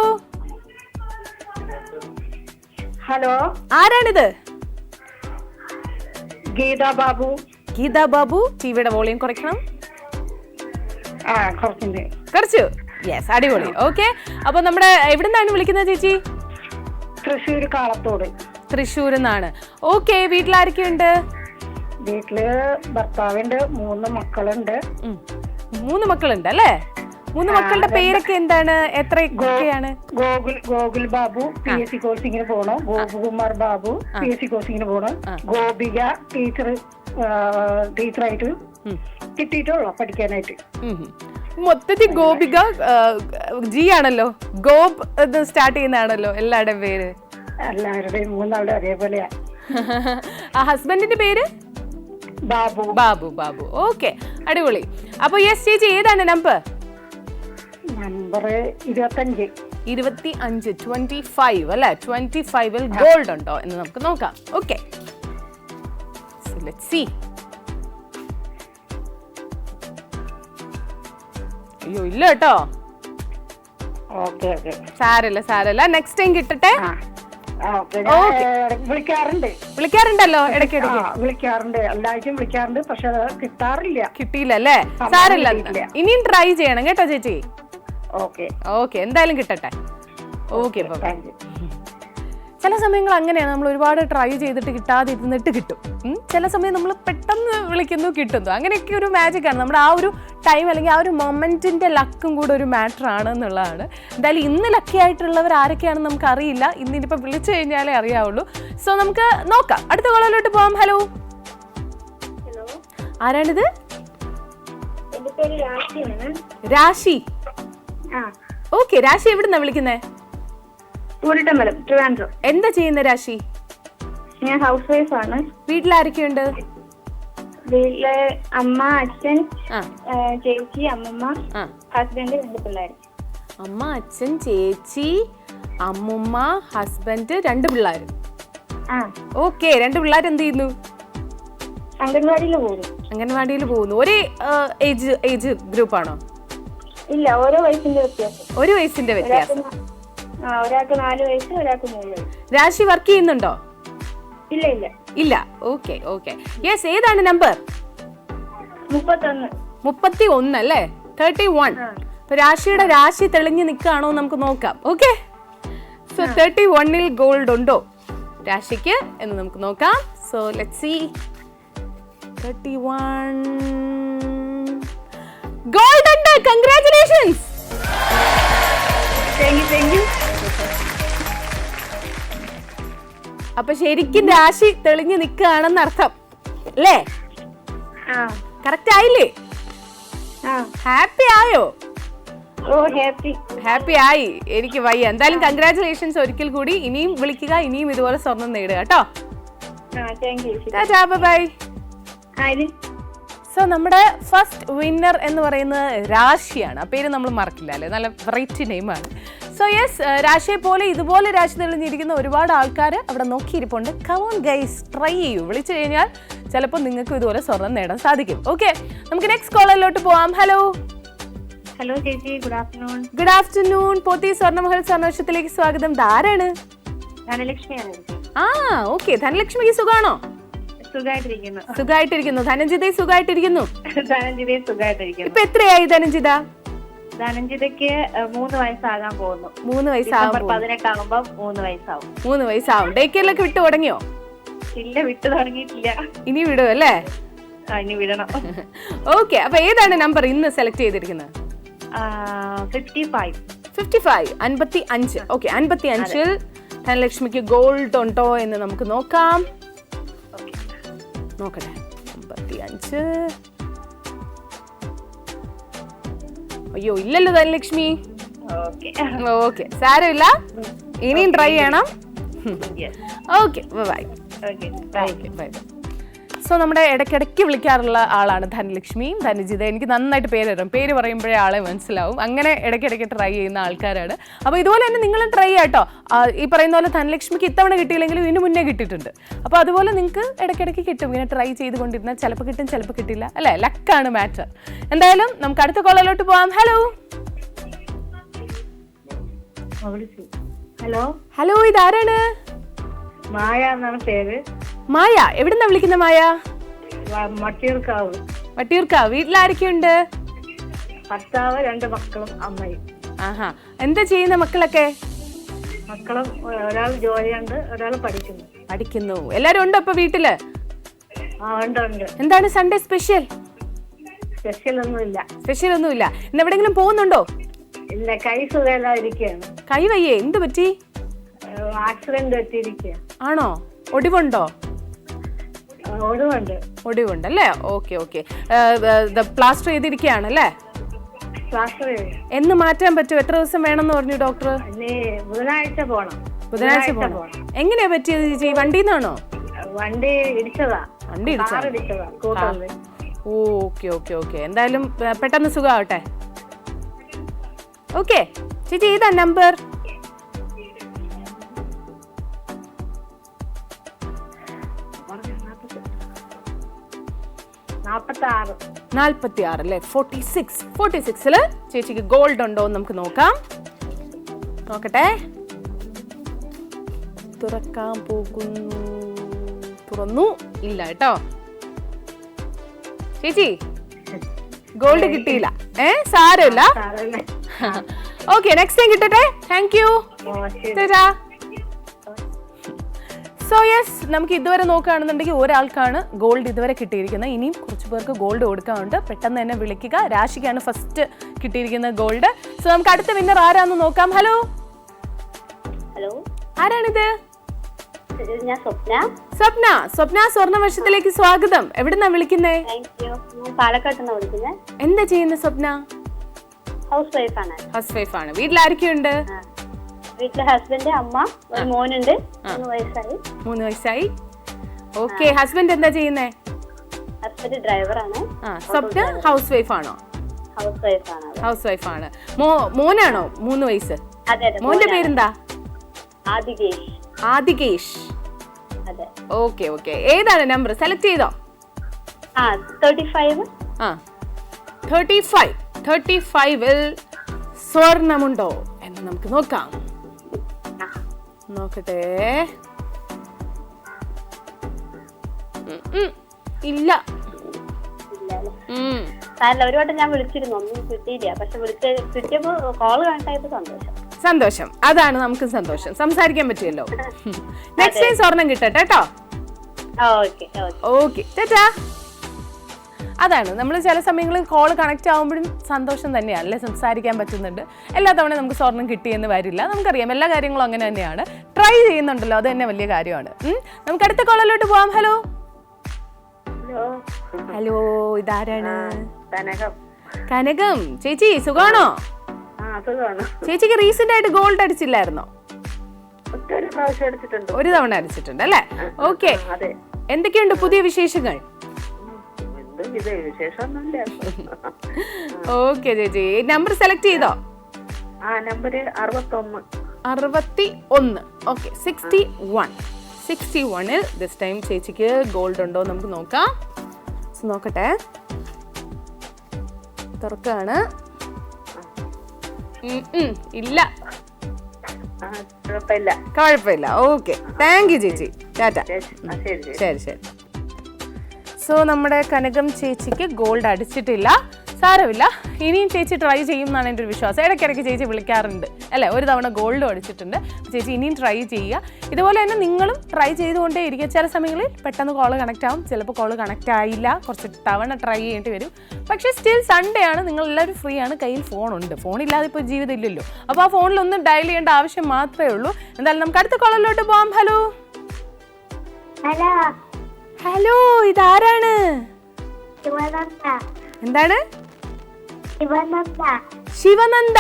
ഹലോ, ആരാണിത്? ഗീത ബാബു. ഗീത ബാബു, ടിവിയുടെ വോളിയം കുറയ്ക്കണം. കുറച്ചു. യെസ്, അടിപൊളി. ഓക്കെ, അപ്പൊ നമ്മുടെ എവിടെ നിന്നാണ് വിളിക്കുന്നത് ചേച്ചി? തൃശ്ശൂർ കാളത്തോട്. തൃശ്ശൂരിൽ നിന്നാണ്. ഓക്കെ, വീട്ടിലാരൊക്കെയുണ്ട്? വീട്ടില് ഭർത്താവുണ്ട്, 3 മക്കളുണ്ട്. 3 മക്കളുണ്ട് അല്ലേ? 3 മക്കളുടെ പേരൊക്കെ എന്താണ്? എത്രയൊക്കെയാണ്? ഗോകുൽ ബാബു PSC കോഴ്സിങ്ങിന് പോണു. ഗോപകുമാർ ബാബു PSC കോഴ്സിങ്ങിന് പോണു. ഗോപിക ടീച്ചറായിട്ട് കിട്ടിയിട്ടുള്ളൂ പഠിക്കാനായിട്ട്. മൊത്തത്തിൽ ഗോപിക ജി ആണല്ലോ. ഗോപ് ഇത് സ്റ്റാർട്ട് ചെയ്യുന്നതാണല്ലോ എല്ലാവരുടെയും പേര്. എല്ലാവരുടെയും 3 ഒരേപോലെയാ. ആ ഹസ്ബൻഡിന്റെ പേര്? ബാബു. ബാബു. ബാബു. ഓക്കെ, അടിപൊളി. അപ്പൊ യെസ് ചേച്ചി, ഏതാണ് നമ്പർ? നമ്പർ 25. 25 അല്ലെ? 25ൽ ഗോൾഡ് ഉണ്ടോ എന്ന് നമുക്ക് നോക്കാം. Okay, let's see. അയ്യോ ഇല്ല കേട്ടോ. സാരല്ല, നെക്സ്റ്റ് ടൈം കിട്ടട്ടെ. വിളിക്കാറുണ്ടല്ലോ ഇടയ്ക്കിടയ്ക്ക്. വിളിക്കാറുണ്ട്, എല്ലാഴ്ചയും വിളിക്കാറുണ്ട്. പക്ഷെ കിട്ടിയില്ല അല്ലേ? സാരല്ല, ഇനിയും ട്രൈ ചെയ്യണം കേട്ടോ ചേച്ചി. ഓക്കെ, എന്തായാലും കിട്ടട്ടെ. ഓക്കെ, ചില സമയങ്ങൾ അങ്ങനെയാണ്, നമ്മൾ ഒരുപാട് ട്രൈ ചെയ്തിട്ട് കിട്ടാതെ ഇരുന്നിട്ട് കിട്ടും. ചില സമയം നമ്മൾ പെട്ടെന്ന് വിളിക്കുന്നു, കിട്ടുന്നു. അങ്ങനെയൊക്കെ ഒരു മാജിക്കാണ്. നമ്മുടെ ആ ഒരു ടൈം അല്ലെങ്കിൽ ആ ഒരു മൊമെന്റിന്റെ ലക്കും കൂടെ ഒരു മാറ്റർ ആണ് എന്നുള്ളതാണ്. എന്തായാലും ഇന്ന് ലക്കി ആയിട്ടുള്ളവർ ആരൊക്കെയാണെന്ന് നമുക്ക് അറിയില്ല. ഇന്നിപ്പോൾ വിളിച്ചു കഴിഞ്ഞാലേ അറിയാവുള്ളൂ. സോ നമുക്ക് നോക്കാം, അടുത്ത കോളിലോട്ട് പോവാം. ഹലോ, ആരാണിത്? രാശി. ഓക്കെ, രാശി എവിടുന്നാ വിളിക്കുന്നേ? എന്താ ചെയ്യുന്ന രാശി? ഞാൻ ഹൗസ് വൈഫ് ആണ്. വീട്ടിലാരൊക്കെയുണ്ട്? വീട്ടില് അമ്മ, അച്ഛൻ, ചേച്ചി, അമ്മമ്മ, ഹസ്ബൻഡ്, 2 പിള്ളേർ. അമ്മ, അച്ഛൻ, ചേച്ചി, അമ്മമ്മ, ഹസ്ബൻഡ്, 2 പിള്ളേർ. ഓക്കെ, 2 പിള്ളേർ എന്ത് ചെയ്യുന്നു? അംഗൻവാടിയിൽ പോകുന്നു. ഒരേ ഏജ് ഗ്രൂപ്പ് ആണോ? ഇല്ല, ഓരോ വയസ്സിന്റെ വ്യത്യാസം. ഒരു വയസ്സിന്റെ വ്യത്യാസം. ഒരാൾക്ക് 4 വയസ്സ്, ഒരാൾക്ക് 3 വയസ്സ്. രാശി വർക്ക് ചെയ്യുന്നുണ്ടോ? ഇല്ല. ഓക്കെ. യെസ്, ഏതാണ് നമ്പർ? 31 അല്ലേ? 31. അപ്പൊ രാശിയുടെ രാശി തെളിഞ്ഞു നിൽക്കുകയാണോ നമുക്ക് നോക്കാം. ഓക്കെ, സോ 31ൽ ഗോൾഡ് ഉണ്ടോ രാശിക്ക് എന്ന് നമുക്ക് നോക്കാം. So let's see. 31 ഗോൾഡ് ഉണ്ട്. കൺഗ്രാറ്റുലേഷൻസ്. Thank you. അപ്പൊ ശരിക്കും രാശി തെളിഞ്ഞു നിൽക്കുകയാണെന്ന് അർത്ഥം അല്ലേ? കറക്റ്റ് ആയില്ലേ? ഹാപ്പി ആയോ? ഹാപ്പി ആയി. എനിക്ക് വയ്യ. എന്തായാലും കൺഗ്രാറ്റുലേഷൻസ് ഒരിക്കൽ കൂടി. ഇനിയും വിളിക്കുക, ഇനിയും ഇതുപോലെ സ്വർണം നേടുക കേട്ടോ. ബൈ. സോ നമ്മുടെ ഫസ്റ്റ് വിന്നർ എന്ന് പറയുന്നത് രാശിയാണ്. ആ പേര് നമ്മൾ മറക്കില്ല അല്ലേ? നല്ല വെറൈറ്റി നെയിമാണ്. സോ യെസ്, രാശിയെ പോലെ ഇതുപോലെ രാശി തെളിഞ്ഞിരിക്കുന്ന ഒരുപാട് ആൾക്കാർ അവിടെ നോക്കിയിരിപ്പുണ്ട്. കം ഓൺ ഗൈസ്, ട്രൈ ചെയ്യൂ. വിളിച്ചു കഴിഞ്ഞാൽ ചിലപ്പോൾ നിങ്ങൾക്ക് ഇതുപോലെ സ്വർണം നേടാൻ സാധിക്കും. ഓക്കെ, നമുക്ക് നെക്സ്റ്റ് കോളറിലോട്ട് പോവാം. ഹലോ ചേച്ചി, ഗുഡ് ആഫ്റ്റർനൂൺ. പോത്തി സ്വർണ്ണമഹൽ സ്വർണ്ണവർഷത്തിലേക്ക് സ്വാഗതം. ആരാണ്? ധനലക്ഷ്മിയാണ്. ഓക്കെ, ധനലക്ഷ്മിക്ക് സുഖാണോ? സുഖമായിട്ടിരിക്കുന്നു. ധനഞ്ജിതയെ സുഖമായിട്ടിരിക്കുന്നു. ഇപ്പൊ എത്രയായി ധനഞ്ജിത? ധനഞ്ജിതയ്ക്ക് 3 വയസ്സാകാൻ പോകുന്നു. 3 വയസ്സാകും. 18 ആകുമ്പോ 3 വയസ്സാവും. 3 വയസ്സാവും. ഡേ കെയറിലൊക്കെ വിട്ടു തുടങ്ങിയോ? ഇല്ല, വിട്ടു തുടങ്ങിയിട്ടില്ല. ഇനി വിടും അല്ലേ? ഇനി വിടണം. ഓക്കെ, അപ്പൊ ഏതാണ് നമ്പർ ഇന്ന് സെലക്ട് ചെയ്തിരിക്കുന്നത്? 55. 55 55. ഓക്കെ, 55-ൽ ധനലക്ഷ്മിക്ക് ഗോൾഡ് ഉണ്ടോ എന്ന് നമുക്ക് നോക്കാം. നോക്കട്ടെ. 55. അയ്യോ ഇല്ലല്ലോ ധനലക്ഷ്മി. ഓക്കെ, സാരമില്ല, ഇനിയും ട്രൈ ചെയ്യണം. Okay, by. ബൈ. സോ നമ്മുടെ ഇടയ്ക്കിടയ്ക്ക് വിളിക്കാറുള്ള ആളാണ് ധനലക്ഷ്മി, ധനജിത. എനിക്ക് നന്നായിട്ട് പേരറിയാം, പേര് പറയുമ്പോഴേ ആളെ മനസ്സിലാവും. അങ്ങനെ ഇടയ്ക്കിടയ്ക്ക് ട്രൈ ചെയ്യുന്ന ആൾക്കാരാണ്. അപ്പോൾ ഇതുപോലെ തന്നെ നിങ്ങളും ട്രൈ ചെയ്യാട്ടോ. ഈ പറയുന്ന പോലെ ധനലക്ഷ്മിക്ക് ഇത്തവണ കിട്ടിയില്ലെങ്കിലും ഇതിന് മുന്നേ കിട്ടിയിട്ടുണ്ട്. അപ്പോൾ അതുപോലെ നിങ്ങൾക്ക് ഇടയ്ക്കിടയ്ക്ക് കിട്ടും. ഇങ്ങനെ ട്രൈ ചെയ്തുകൊണ്ടിരുന്നാൽ ചിലപ്പോൾ കിട്ടും, ചിലപ്പോൾ കിട്ടില്ല, അല്ലേ? ലക്കാണ് മാറ്റർ. എന്തായാലും നമുക്ക് അടുത്ത കോളിലോട്ട് പോവാം. ഹലോ ഹലോ ഹലോ, ഇതാരാണ്? മായ എന്നാണ് പേര്. മായ, എവിടുന്നാ വിളിക്കുന്ന മായ? മട്ടിയൂർക്കാവ്. വട്ടിയൂർക്കാവ്. വീട്ടിലാരൊക്കെയുണ്ട്? ഭർത്താവ്, 2 മക്കളും അമ്മയും. ആഹാ, എന്താ ചെയ്യുന്ന മക്കളൊക്കെ? മക്കളും ഒരാൾ ജോലിയുണ്ട്, ഒരാൾ പഠിക്കുന്നു. എല്ലാരും ഉണ്ടോ ഇപ്പൊ വീട്ടില്? ഉണ്ട്. എന്താണ് സൺഡേ സ്പെഷ്യൽ? സ്പെഷ്യൽ ഒന്നുമില്ല. ഇന്ന് എവിടെങ്കിലും പോകുന്നുണ്ടോ? ഇല്ല, കൈ സുഖമില്ലാതിരിക്കുകയാണ്. കൈ വയ്യേ? എന്ത് പറ്റി? ആക്സിഡന്റ് പറ്റിയിരിക്കുക. ആണോ? ഒടിവുണ്ടോ? ഒടിവുണ്ടല്ലേ? ഓക്കെ. പ്ലാസ്റ്റർ ചെയ്തിരിക്കുകയാണല്ലേ? എന്ന് മാറ്റാൻ പറ്റുമോ? എത്ര ദിവസം വേണമെന്ന് പറഞ്ഞു ഡോക്ടർ? ബുധനാഴ്ച പോണം. എങ്ങനെയാ പറ്റിയത് ചേച്ചി? വണ്ടിന്നാണോ? വണ്ടി ഇടിച്ചതാ. ഓക്കെ. എന്തായാലും പെട്ടെന്ന് സുഖമാവട്ടെ. ഓക്കെ ചേച്ചി, ഏതാ നമ്പർ? അല്ലേ? 46-ല് ചേച്ചിക്ക് ഗോൾഡ് ഉണ്ടോ എന്ന് നമുക്ക് നോക്കാം. നോക്കട്ടെ. തുറക്കാൻ പോകുന്നു. തുറന്നു. ഇല്ല കേട്ടോ ചേച്ചി, ഗോൾഡ് കിട്ടിയില്ല. സാരമില്ല. ഓക്കെ, നെക്സ്റ്റ് ടൈം കിട്ടട്ടെ. Thank U. സോ യെസ്, നമുക്ക് ഇതുവരെ നോക്കുകയാണെന്നുണ്ടെങ്കിൽ ഒരാൾക്കാണ് ഗോൾഡ് ഇതുവരെ കിട്ടിയിരിക്കുന്നത്. ഇനിയും കുറച്ച് പേർക്ക് ഗോൾഡ് കൊടുക്കാറുണ്ട്. പെട്ടെന്ന് തന്നെ വിളിക്കുക. രാശിക്കാണ് ഫസ്റ്റ് കിട്ടിയിരിക്കുന്ന ഗോൾഡ്. സോ നമുക്ക് അടുത്ത വിന്നർ ആരാന്ന് നോക്കാം. ഹലോ, ആരാണിത്? ഞാൻ സ്വപ്ന, സ്വർണ്ണവർഷത്തിലേക്ക് സ്വാഗതം. എവിടുന്നാ വിളിക്കുന്നേ? പാലക്കാട്ട് വിളിക്കുന്നത്. എന്താ ചെയ്യുന്ന സ്വപ്ന? ഹൗസ് വൈഫ് ആണ്. വീട്ടിലാരൊക്കെയുണ്ട്? വീട്ടിലെ ഹസ്ബൻഡ്, അമ്മ, ഒരു മോനുണ്ട്. 3 വയസ്സായി. ഓക്കെ, ഹസ്ബൻഡ് എന്താ ചെയ്യുന്നേ? ഹസ്ബൻഡ് ഡ്രൈവറാണ്. സ്വപ്ന ഹൗസ് വൈഫ് ആണോ? ഹൗസ് വൈഫ് ആണ്. മോനാണോ? 3 വയസ്സ്. മോന്റെ പേരെന്താ? ആദികേഷ്. ഓക്കെ. ഏതാണ് നമ്പർ? സെലക്ട് ചെയ്തോ? 35-ൽ സ്വർണമുണ്ടോ എന്ന് നമുക്ക് നോക്കാം. നോക്കട്ടെ. ഇല്ല. ഒരു വട്ടം ഞാൻ വിളിച്ചിരുന്നു, ഒന്നും കിട്ടിയില്ല. പക്ഷെ കിട്ടിയപ്പോ കോള് കണക്റ്റായപ്പോ സന്തോഷം. അതാണ് നമുക്ക് സന്തോഷം. സംസാരിക്കാൻ പറ്റിയല്ലോ. നെക്സ്റ്റ് ടൈം സ്വർണം കിട്ടട്ടെ കേട്ടോ. ഓക്കെ, ചേച്ചാ. അതാണ് നമ്മൾ ചില സമയങ്ങളിൽ കോൾ കണക്ട് ആകുമ്പോഴും സന്തോഷം തന്നെയാണ് അല്ലേ? സംസാരിക്കാൻ പറ്റുന്നുണ്ട്. എല്ലാ തവണ നമുക്ക് സ്വർണം കിട്ടിയെന്ന് വരില്ല. നമുക്കറിയാം, എല്ലാ കാര്യങ്ങളും അങ്ങനെ തന്നെയാണ്. ട്രൈ ചെയ്യുന്നുണ്ടല്ലോ, അത് തന്നെ വലിയ കാര്യമാണ്. നമുക്ക് അടുത്ത കോളിലോട്ട് പോവാം. ഹലോ, ഇതാരാണ്? കനകം ചേച്ചി, സുഖാണോ? ചേച്ചിക്ക് റീസെന്റ് ആയിട്ട് ഗോൾഡ് അടിച്ചില്ലായിരുന്നോ? ഒരു തവണ അടിച്ചിട്ടുണ്ട് അല്ലേ? ഓക്കെ. എന്തൊക്കെയുണ്ട് പുതിയ വിശേഷങ്ങൾ? ഓക്കെ ചേച്ചി, നമ്പർ സെലക്ട് ചെയ്തോ? നമ്പർ 61. ഓക്കെ, 61-ൽ ദിസ് ടൈം ചേച്ചിക്ക് ഗോൾഡ് ഉണ്ടോ നമുക്ക് നോക്കാം. നോക്കട്ടെ. തുറക്കാണ്. ഇല്ല. കുഴപ്പമില്ല. ഓക്കെ, താങ്ക് യു ചേച്ചി. ടാറ്റ. ശരി. സോ നമ്മുടെ കനകം ചേച്ചിക്ക് ഗോൾഡ് അടിച്ചിട്ടില്ല. സാരമില്ല, ഇനിയും ചേച്ചി ട്രൈ ചെയ്യും എന്നാണ് എൻ്റെ ഒരു വിശ്വാസം. ഇടയ്ക്കിടയ്ക്ക് ചേച്ചി വിളിക്കാറുണ്ട് അല്ലേ, ഒരു തവണ ഗോൾഡ് അടിച്ചിട്ടുണ്ട്. ചേച്ചി ഇനിയും ട്രൈ ചെയ്യുക. ഇതുപോലെ തന്നെ നിങ്ങളും ട്രൈ ചെയ്തുകൊണ്ടേ ഇരിക്കുക. ചില സമയങ്ങളിൽ പെട്ടെന്ന് കോൾ കണക്റ്റ് ആവും, ചിലപ്പോൾ കോൾ കണക്റ്റ് ആയില്ല, കുറച്ച് തവണ ട്രൈ ചെയ്യേണ്ടി വരും. പക്ഷേ സ്റ്റിൽ സൺഡേ ആണ്, നിങ്ങളെല്ലാവരും ഫ്രീ ആണ്, കയ്യിൽ ഫോണുണ്ട്. ഫോണില്ലാതെ ഇപ്പോൾ ജീവിതം ഇല്ലല്ലോ. അപ്പോൾ ആ ഫോണിലൊന്നും ഡയൽ ചെയ്യേണ്ട ആവശ്യം മാത്രമേ ഉള്ളൂ. എന്തായാലും നമുക്ക് അടുത്ത കോളിലോട്ട് പോവാം. ഹലോ ഹലോ ഹലോ, ഇതാരാണ്? എന്താണ്? ശിവനന്ദ.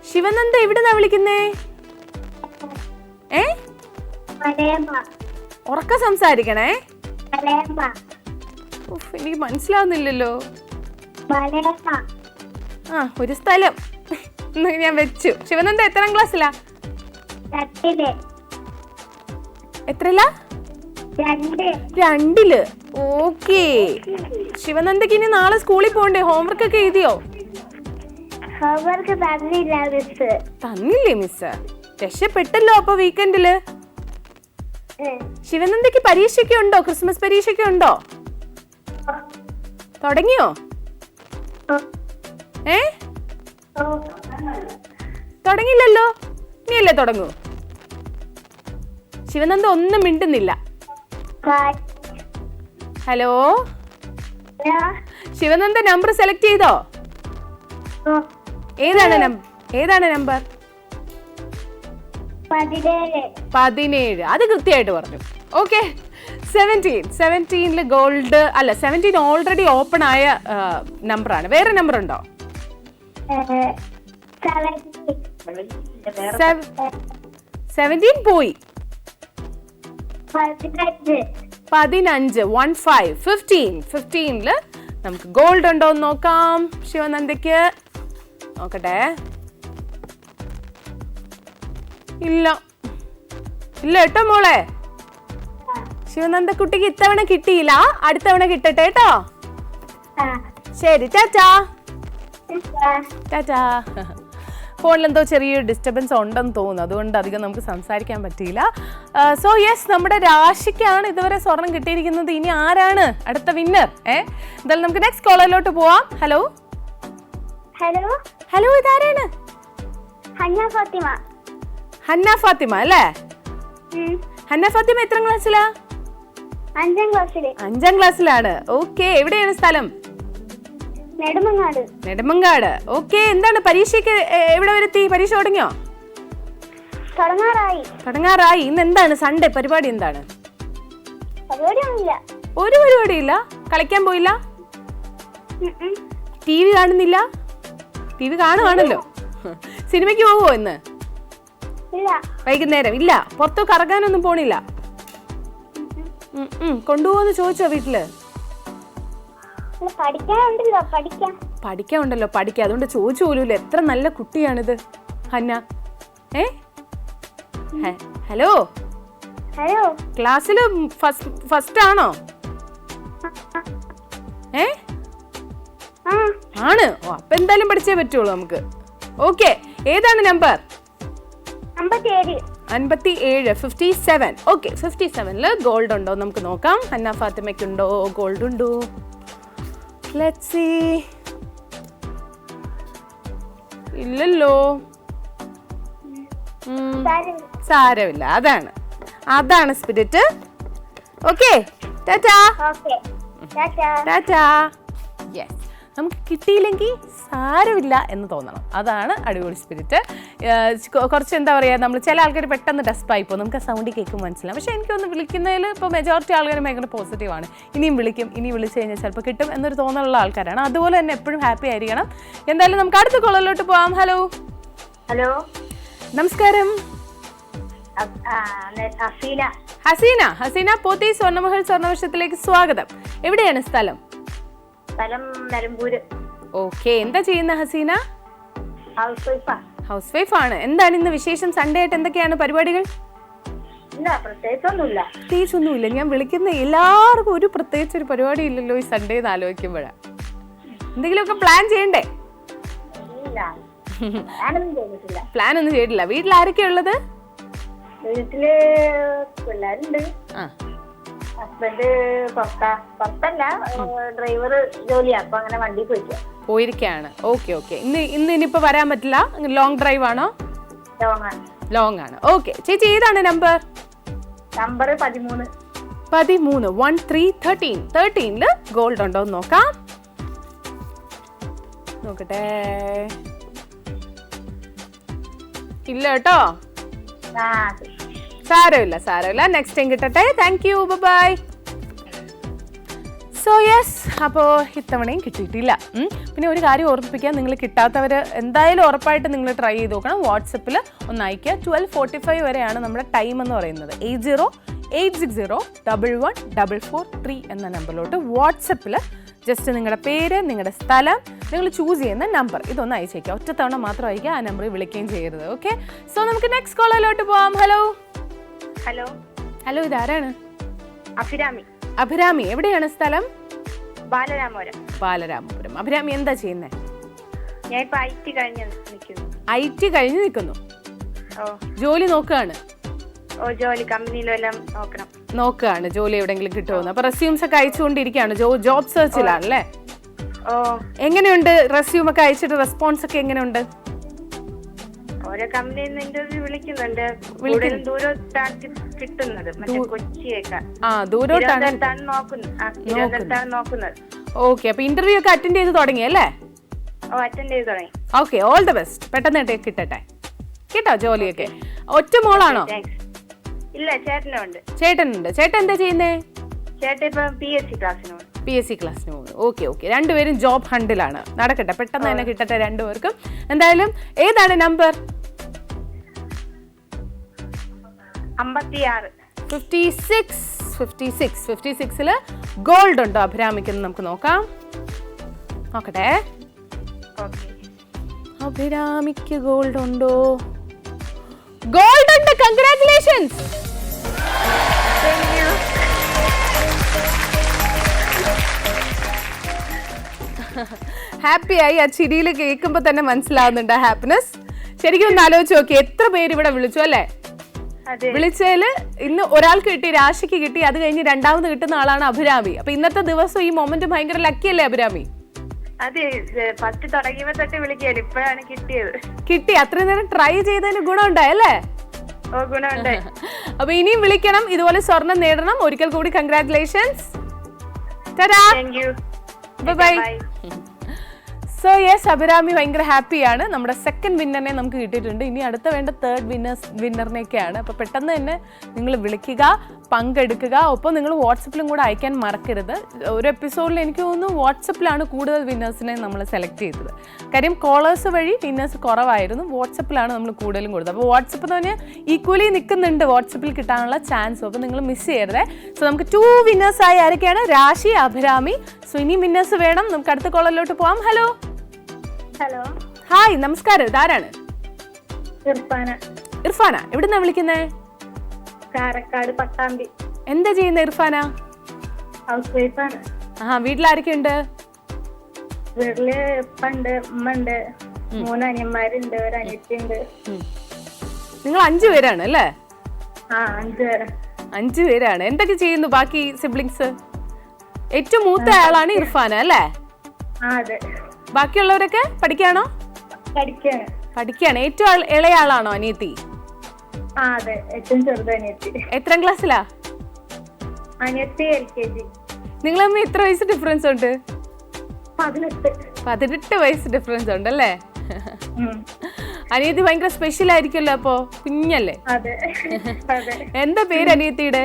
ശിവനന്ദ എവിടെന്നാ വിളിക്കുന്നേ? ഉറക്ക സംസാരിക്കണേ. എനിക്ക് മനസ്സിലാവുന്നില്ലല്ലോ. ആ, ഒരു സ്ഥലം ഞാൻ വെച്ചു. ശിവനന്ദ എത്രാം ക്ലാസ്സിലാ? എത്രയിലാ? 2. ഓക്കേ. ശിവനന്ദക്ക് ഇനി നാളെ സ്കൂളിൽ പോണ്ടേ? ഹോംവർക്ക് ഒക്കെ എഴുതിയോ? തന്നില്ലേ മിസ്? രക്ഷപ്പെട്ടല്ലോ അപ്പൊ വീക്കെൻഡില്. ശിവനന്ദക്ക് പരീക്ഷയ്ക്ക് ഉണ്ടോ? ക്രിസ്മസ് പരീക്ഷയ്ക്ക് ഉണ്ടോ? തുടങ്ങിയോ? തുടങ്ങില്ലല്ലോ. ഇനിയല്ലേ തുടങ്ങൂ. ശിവനന്ദ ഒന്നും മിണ്ടുന്നില്ല. ഹലോ ശിവനന്ദ, നമ്പർ സെലക്ട് ചെയ്തോ? ഏതാണ് നമ്പർ? 17. അത് കൃത്യമായിട്ട് പറഞ്ഞു. ഓക്കെ. 17 ഗോൾഡ് അല്ല, 17 ഓൾറെഡി ഓപ്പൺ ആയ നമ്പറാണ്. വേറെ നമ്പർ ഉണ്ടോ? 17 പോയി. 15 15 നമുക്ക് ഗോൾഡ് ഉണ്ടോ എന്ന് നോക്കാം. ശിവനന്ദയ്ക്ക് നോക്കട്ടെ. ഇല്ല കേട്ടോ മോളെ. ശിവനന്ദ കുട്ടിക്ക് ഇത്തവണ കിട്ടിയില്ല, അടുത്ത തവണ കിട്ടട്ടെ കേട്ടോ. ശരി, ടാറ്റാ. ഫോണിലെന്തോ ചെറിയൊരു ഡിസ്റ്റർബൻസ് ഉണ്ടെന്ന് തോന്നുന്നു, അതുകൊണ്ട് അധികം നമുക്ക് സംസാരിക്കാൻ പറ്റിയില്ല. സോ യെസ്, നമ്മുടെ രാശിക്കാണ് ഇതുവരെ സ്വർണം കിട്ടിയിരിക്കുന്നത്. ഇനി ആരാണ് അടുത്ത വിന്നർ? എന്തായാലും നമുക്ക് നെക്സ്റ്റ് കോളറിലോട്ട് പോവാം. ഹലോ ഹലോ, ഇതാരാണ്? ഹന്ന ഫാത്തിമ അല്ലേ? ഹന്ന ഫാത്തിമ എത്രാം ക്ലാസ്സിലാ? 5ാം ക്ലാസ്സിലാണ്. ഓക്കെ. എവിടെയാണ് സ്ഥലം? നെടുമങ്ങാട്. ഓക്കെ. എന്താണ് പരീക്ഷയ്ക്ക് എവിടെ വരെത്തി? പരീക്ഷ തുടങ്ങിയോ? തുടങ്ങാറായി. ഇന്ന് എന്താണ് സൺഡേ പരിപാടി? എന്താണ്? ഒരു പരിപാടിയില്ല. കളിക്കാൻ പോയില്ല? ടി വി കാണുന്നില്ല? ടി വി കാണുവാണല്ലോ. സിനിമയ്ക്ക് പോവോ ഇന്ന്? വൈകുന്നേരം ഇല്ല. പുറത്തു കറങ്ങാനൊന്നും പോണില്ല? കൊണ്ടുപോകുമെന്ന് ചോദിച്ചോ വീട്ടില്? പഠിക്കാനുണ്ടല്ലോ. അതുകൊണ്ട് ചോദിച്ചു പോലും. എത്ര നല്ല കുട്ടിയാണിത് ഹന്ന. ഹലോ, ക്ലാസ്സില് ഫസ്റ്റ് ആണോ? ആണ്. അപ്പൊ എന്തായാലും പഠിച്ചേ പറ്റുള്ളൂ നമുക്ക്. ഓക്കെ. ഏതാണ് നമ്പർ? 57. 57. ഓക്കെ. 57 ഗോൾഡ് ഉണ്ടോ നമുക്ക് നോക്കാം. ഹന്ന ഫാത്തിമയ്ക്കുണ്ടോ? ഗോൾഡ് ഉണ്ടോ? Let's see. ഇല്ലല്ലോ. സാരമില്ല. അതാണ് സ്പിരിറ്റ്. ഓക്കെ. ടാറ്റാ. യെസ്, നമുക്ക് കിട്ടിയില്ലെങ്കിൽ സാരമില്ല എന്ന് തോന്നണം. അതാണ് അടിപൊളി സ്പിരിറ്റ്. കുറച്ച് എന്താ പറയുക, നമ്മൾ ചില ആൾക്കാർ പെട്ടെന്ന് ഡെസ്പായി പോകും. നമുക്ക് ആ സൗണ്ടിൽ കേൾക്കും മനസ്സിലാവും. പക്ഷേ എനിക്കൊന്ന് വിളിക്കുന്നതിൽ ഇപ്പോൾ മെജോറിറ്റി ആൾക്കാർ ഭയങ്കര പോസിറ്റീവാണ്. ഇനിയും വിളിക്കും, ഇനി വിളിച്ചു കഴിഞ്ഞാൽ ചിലപ്പോൾ കിട്ടും എന്നൊരു തോന്നലുള്ള ആൾക്കാരാണ്. അതുപോലെ തന്നെ എപ്പോഴും ഹാപ്പി ആയിരിക്കണം. എന്തായാലും നമുക്ക് അടുത്ത കോളിലോട്ട് പോവാം. ഹലോ നമസ്കാരം. ഹസീന പോത്തി സ്വർണ്ണമഹൽ സ്വർണ്ണവർഷത്തിലേക്ക് സ്വാഗതം. എവിടെയാണ് സ്ഥലം? നിലമ്പൂര്. ഓക്കെ. എന്താ ചെയ്യുന്ന ഹസീന? ഹൗസ് വൈഫ് ആണ്. എന്താണ് ഇന്ന് വിശേഷം? സൺഡേ ആയിട്ട് എന്തൊക്കെയാണ് പരിപാടികൾ? പ്രത്യേകിച്ചൊന്നുമില്ല. ഞാൻ വിളിക്കുന്ന എല്ലാവർക്കും ഒരു പ്രത്യേകിച്ച് ഒരു പരിപാടി ഇല്ലല്ലോ ഈ സൺഡേ എന്ന് ആലോചിക്കുമ്പോഴാണ്. എന്തെങ്കിലുമൊക്കെ പ്ലാൻ ചെയ്യണ്ടേ? പ്ലാൻ ഒന്നും ചെയ്തിട്ടില്ല. വീട്ടിൽ ആരൊക്കെയാ ഉള്ളത്? ഹസ്ബൻഡ് പുറത്തല്ല, ഡ്രൈവർ ജോലിയാ, അപ്പൊ അങ്ങനെ വണ്ടി പോയിക്കാം. പോയിരിക്കാണ്. Okay okay. ഇനിയിപ്പോ വരാൻ പറ്റില്ല, ലോങ് ഡ്രൈവ് ആണോ? ലോങ് ആണ്. ഓക്കെ ചേച്ചി, ഏതാണ് നമ്പർ? നമ്പർ 13. 13 ഗോൾഡ് ഉണ്ടോ എന്ന് നോക്കാം. നോക്കട്ടെ. ഇല്ല കേട്ടോ. സാരമില്ല. നെക്സ്റ്റ് ടൈം കിട്ടട്ടെ. Thank you, bye. So yes, അപ്പോൾ ഇത്തവണയും കിട്ടിയിട്ടില്ല. പിന്നെ ഒരു കാര്യം ഓർമ്മിപ്പിക്കാൻ, നിങ്ങൾ കിട്ടാത്തവർ എന്തായാലും ഉറപ്പായിട്ട് നിങ്ങൾ ട്രൈ ചെയ്ത് നോക്കണം. വാട്സപ്പിൽ ഒന്ന് അയക്കുക. 12:45 വരെയാണ് നമ്മുടെ ടൈം എന്ന് പറയുന്നത്. 8086011443 എന്ന നമ്പറിലോട്ട് വാട്സപ്പിൽ ജസ്റ്റ് നിങ്ങളുടെ പേര്, നിങ്ങളുടെ സ്ഥലം, നിങ്ങൾ ചൂസ് ചെയ്യുന്ന നമ്പർ ഇതൊന്ന് അയച്ചേക്കുക. ഒറ്റ തവണ മാത്രം അയക്കുക, ആ നമ്പറിൽ വിളിക്കുകയും ചെയ്യരുത്. ഓക്കെ, സോ നമുക്ക് നെക്സ്റ്റ് കോളിലോട്ട് പോവാം. ഹലോ, ഇതാരാണ്? അഭിരാമി. എവിടെയാണ് സ്ഥലം? ബാലരാമപുരം. അഭിരാമി എന്താ ചെയ്യുന്നേ? ഞാൻ IT കഴിഞ്ഞ് നിൽക്കുന്നു. ജോലി നോക്കുകയാണ്? ജോലി കമ്പനിയിലെല്ലാം നോക്കുകയാണ്, ജോലി എവിടെയെങ്കിലും കിട്ടുമെന്ന്. അപ്പൊ റെസ്യൂംസ് ഒക്കെ അയച്ചുകൊണ്ടിരിക്കുകയാണ്, ജോബ് സെർച്ചിലാണല്ലേ? എങ്ങനെയുണ്ട് റെസ്യൂം ഒക്കെ അയച്ചിട്ട്? റെസ്പോൺസ് ഒക്കെ എങ്ങനെയുണ്ട്? ഓരോ കമ്പനിയിൽ നിന്ന് ഇന്റർവ്യൂ വിളിക്കുന്നുണ്ട്. കിട്ടുന്നത് ദൂരോട്ടാണ് നോക്കുന്നത്. ഓക്കെ, അപ്പൊ ഇന്റർവ്യൂ ഒക്കെ അറ്റൻഡ് ചെയ്ത് തുടങ്ങിയല്ലേ? അറ്റൻഡ് ചെയ്ത് തുടങ്ങി. Okay, all the best. പെട്ടെന്ന് കിട്ടട്ടെ കേട്ടോ ജോലിയൊക്കെ. ഒറ്റ മോളാണോ? ഇല്ല, ചേട്ടനുണ്ട്. ചേട്ടൻ എന്താ ചെയ്യുന്നേ? ചേട്ടൻ ഇപ്പൊ PSC ക്ലാസ്സിന് പോകുന്നു. ഓക്കെ. രണ്ടുപേരും ജോബ് ഹണ്ടിലാണ്. നടക്കട്ടെ, പെട്ടെന്ന് തന്നെ കിട്ടട്ടെ രണ്ടുപേർക്കും. എന്തായാലും ഏതാണ് നമ്പർ? 56. ഗോൾഡ് ഉണ്ടോ അഭിരാമിക്കെന്ന് നമുക്ക് നോക്കട്ടെ. അഭിരാമിക്ക് ഗോൾഡ് ഉണ്ടോ? ഗോൾഡ് ഉണ്ട്. കൺഗ്രാറ്റുലേഷൻസ്. ഹാപ്പിയായി. ആ ചിരിയിൽ കേൾക്കുമ്പോ തന്നെ മനസ്സിലാവുന്നുണ്ട് ഹാപ്പിനെസ്. ശരിക്കും ഒന്ന് ആലോചിച്ച് നോക്കി, എത്ര പേര് ഇവിടെ വിളിച്ചു അല്ലേ? വിളിച്ചതില് ഇന്ന് ഒരാൾക്ക് കിട്ടി, രാശിക്ക് കിട്ടി. അത് കഴിഞ്ഞ് രണ്ടാമത് കിട്ടുന്ന ആളാണ് അഭിരാമി. അപ്പൊ ഇന്നത്തെ ദിവസം ഈ മൊമെന്റ് ഭയങ്കര ലക്കി അല്ലേ അഭിരാമി? കിട്ടി. അത്രയും നേരം ട്രൈ ചെയ്തതിന് ഗുണമുണ്ടായല്ലേ? അപ്പൊ ഇനിയും വിളിക്കണം, ഇതുപോലെ സ്വർണം നേടണം. ഒരിക്കൽ കൂടി congratulations. Bye. So yes, Abhirami ഭയങ്കര ഹാപ്പിയാണ്. നമ്മുടെ സെക്കൻഡ് വിന്നറിനെ നമുക്ക് കിട്ടിയിട്ടുണ്ട്. ഇനി അടുത്ത വേണ്ട തേർഡ് വിന്നറിനെയൊക്കെയാണ്. അപ്പോൾ പെട്ടെന്ന് തന്നെ നിങ്ങൾ വിളിക്കുക, പങ്കെടുക്കുക. ഒപ്പം നിങ്ങൾ വാട്സപ്പിലും കൂടെ അയക്കാൻ മറക്കരുത്. ഒരു എപ്പിസോഡിൽ എനിക്ക് തോന്നുന്നു വാട്സപ്പിലാണ് കൂടുതൽ വിന്നേഴ്സിനെ നമ്മൾ സെലക്ട് ചെയ്തത്. കാര്യം കോളേഴ്സ് വഴി വിന്നേഴ്സ് കുറവായിരുന്നു, വാട്സപ്പിലാണ് നമ്മൾ കൂടുതലും കൊടുത്തത്. അപ്പോൾ വാട്സപ്പ് എന്ന് പറഞ്ഞാൽ ഈക്വലി നിൽക്കുന്നുണ്ട് വാട്സപ്പിൽ കിട്ടാനുള്ള ചാൻസ്. അപ്പോൾ നിങ്ങൾ മിസ് ചെയ്യരുത്. സോ നമുക്ക് 2 വിന്നേഴ്സായി ആരൊക്കെയാണ്? രാശി, അഭിരാമി. സോ ഇനി വിന്നേഴ്സ് വേണം. നമുക്ക് അടുത്ത കോളറിലോട്ട് പോവാം. ഹലോ. ഹായ്, നമസ്കാരം. ഇതാരാണ്? ഇർഫാന. എവിടുന്നാ വിളിക്കുന്നേ? കാരക്കാട് പട്ടാമ്പി. എന്താ ചെയ്യുന്നത് ഇർഫാന? ഹൗസ് വൈഫാണ്. വീട്ടിലാരൊക്കെ ഉണ്ട്? വീട്ടില് ഉപ്പണ്ട്, ഉമ്മണ്ട്, 3 അനിയന്മാരുണ്ട്, ഒരു അനിയത്തിയുണ്ട്. നിങ്ങൾ 5 പേരാണ് അല്ലേ? 5 പേരാണ്. എന്തൊക്കെ ചെയ്യുന്നു ബാക്കി സിബ്ലിങ്സ്? ഏറ്റവും മൂത്ത ആളാണ് ഇർഫാന അല്ലേ? അതെ. ബാക്കിയുള്ളവരൊക്കെ പഠിക്കാണോ? പഠിക്കാണ്. ഏറ്റവും ഇളയ ആളാണോ അനിയത്തി? അതെ, ഏറ്റവും ചെറുത് അനിയത്തി. എത്രാം ക്ലാസ്സിലാ? അനിയത്തി LKG. നിങ്ങൾ തമ്മിൽ എത്ര വയസ്സ് ഡിഫറൻസ് ഉണ്ട്? 18 വയസ്സ് ഡിഫറൻസ് ഉണ്ടല്ലേ? അനിയത്തി ഭയങ്കര സ്പെഷ്യൽ ആയിരിക്കുമല്ലോ അപ്പോ, കുഞ്ഞല്ലേ? എന്താ പേര് അനിയത്തിയുടെ?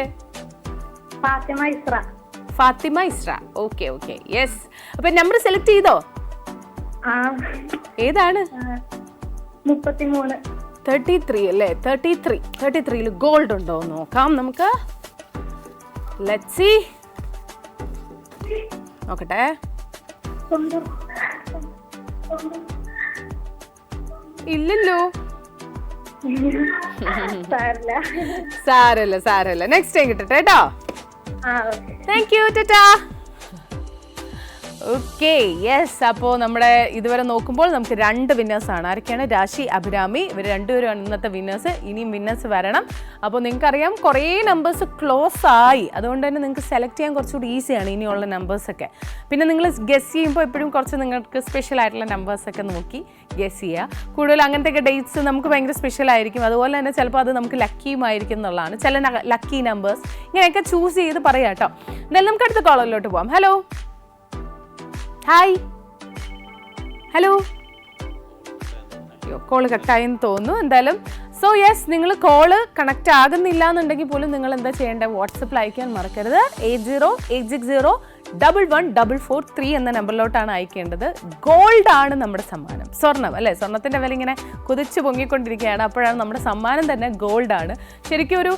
ഫാത്തിമ ഇസ്ര. ഓക്കെ. യെസ്. അപ്പൊ നമ്പർ സെലക്ട് ചെയ്തോ? ഏതാണ്? 33 അല്ലേ? 33 ഗോൾഡ് ഉണ്ടോ നോക്കാം നമുക്ക്. Let's see. നോക്കട്ടെ. ഇല്ലല്ലോ. സാരല്ല. നെക്സ്റ്റ് ടൈം കിട്ടട്ടെ കേട്ടോ. Thank you. ടാറ്റാ. Okay yes. അപ്പോൾ നമ്മുടെ ഇതുവരെ നോക്കുമ്പോൾ നമുക്ക് 2 വിന്നേഴ്സാണ്. ആരൊക്കെയാണ്? രാശി, അഭിരാമി. ഇവർ രണ്ടുപേരും ഇന്നത്തെ വിന്നേഴ്സ്. ഇനിയും വിന്നേഴ്സ് വരണം. അപ്പോൾ നിങ്ങൾക്കറിയാം കുറേ നമ്പേഴ്സ് ക്ലോസ് ആയി, അതുകൊണ്ട് തന്നെ നിങ്ങൾക്ക് സെലക്ട് ചെയ്യാൻ കുറച്ചുകൂടി ഈസിയാണ് ഇനിയുള്ള നമ്പേഴ്സൊക്കെ. പിന്നെ നിങ്ങൾ ഗസ് ചെയ്യുമ്പോൾ എപ്പോഴും കുറച്ച് നിങ്ങൾക്ക് സ്പെഷ്യൽ ആയിട്ടുള്ള നമ്പേഴ്സൊക്കെ നോക്കി ഗസ് ചെയ്യുക. കൂടുതൽ അങ്ങനത്തെയൊക്കെ ഡേറ്റ്സ് നമുക്ക് ഭയങ്കര സ്പെഷ്യൽ ആയിരിക്കും. അതുപോലെ തന്നെ ചിലപ്പോൾ അത് നമുക്ക് ലക്കിയുമായിരിക്കും എന്നുള്ളതാണ്. ചില ലക്കി നമ്പേഴ്സ് ഇങ്ങനെയൊക്കെ ചൂസ് ചെയ്ത് പറയാം കേട്ടോ. എന്തായാലും നമുക്ക് അടുത്ത കോളിലോട്ട് പോവാം. Hello, hi. ഹലോ, കോള് കട്ടായെന്ന് തോന്നുന്നു. എന്തായാലും സോ യെസ്, നിങ്ങൾ കോള് കണക്റ്റ് ആകുന്നില്ല എന്നുണ്ടെങ്കിൽ പോലും നിങ്ങൾ എന്താ ചെയ്യേണ്ടത്? വാട്സപ്പിൽ അയക്കാൻ മറക്കരുത്. 8086011443 എന്ന നമ്പറിലോട്ടാണ് അയക്കേണ്ടത്. ഗോൾഡ് ആണ് നമ്മുടെ സമ്മാനം. സ്വർണം അല്ലേ? സ്വർണത്തിൻ്റെ വില ഇങ്ങനെ കുതിച്ച് പൊങ്ങിക്കൊണ്ടിരിക്കുകയാണ്. അപ്പോഴാണ് നമ്മുടെ സമ്മാനം തന്നെ ഗോൾഡ് ആണ്. ശരിക്കും ഒരു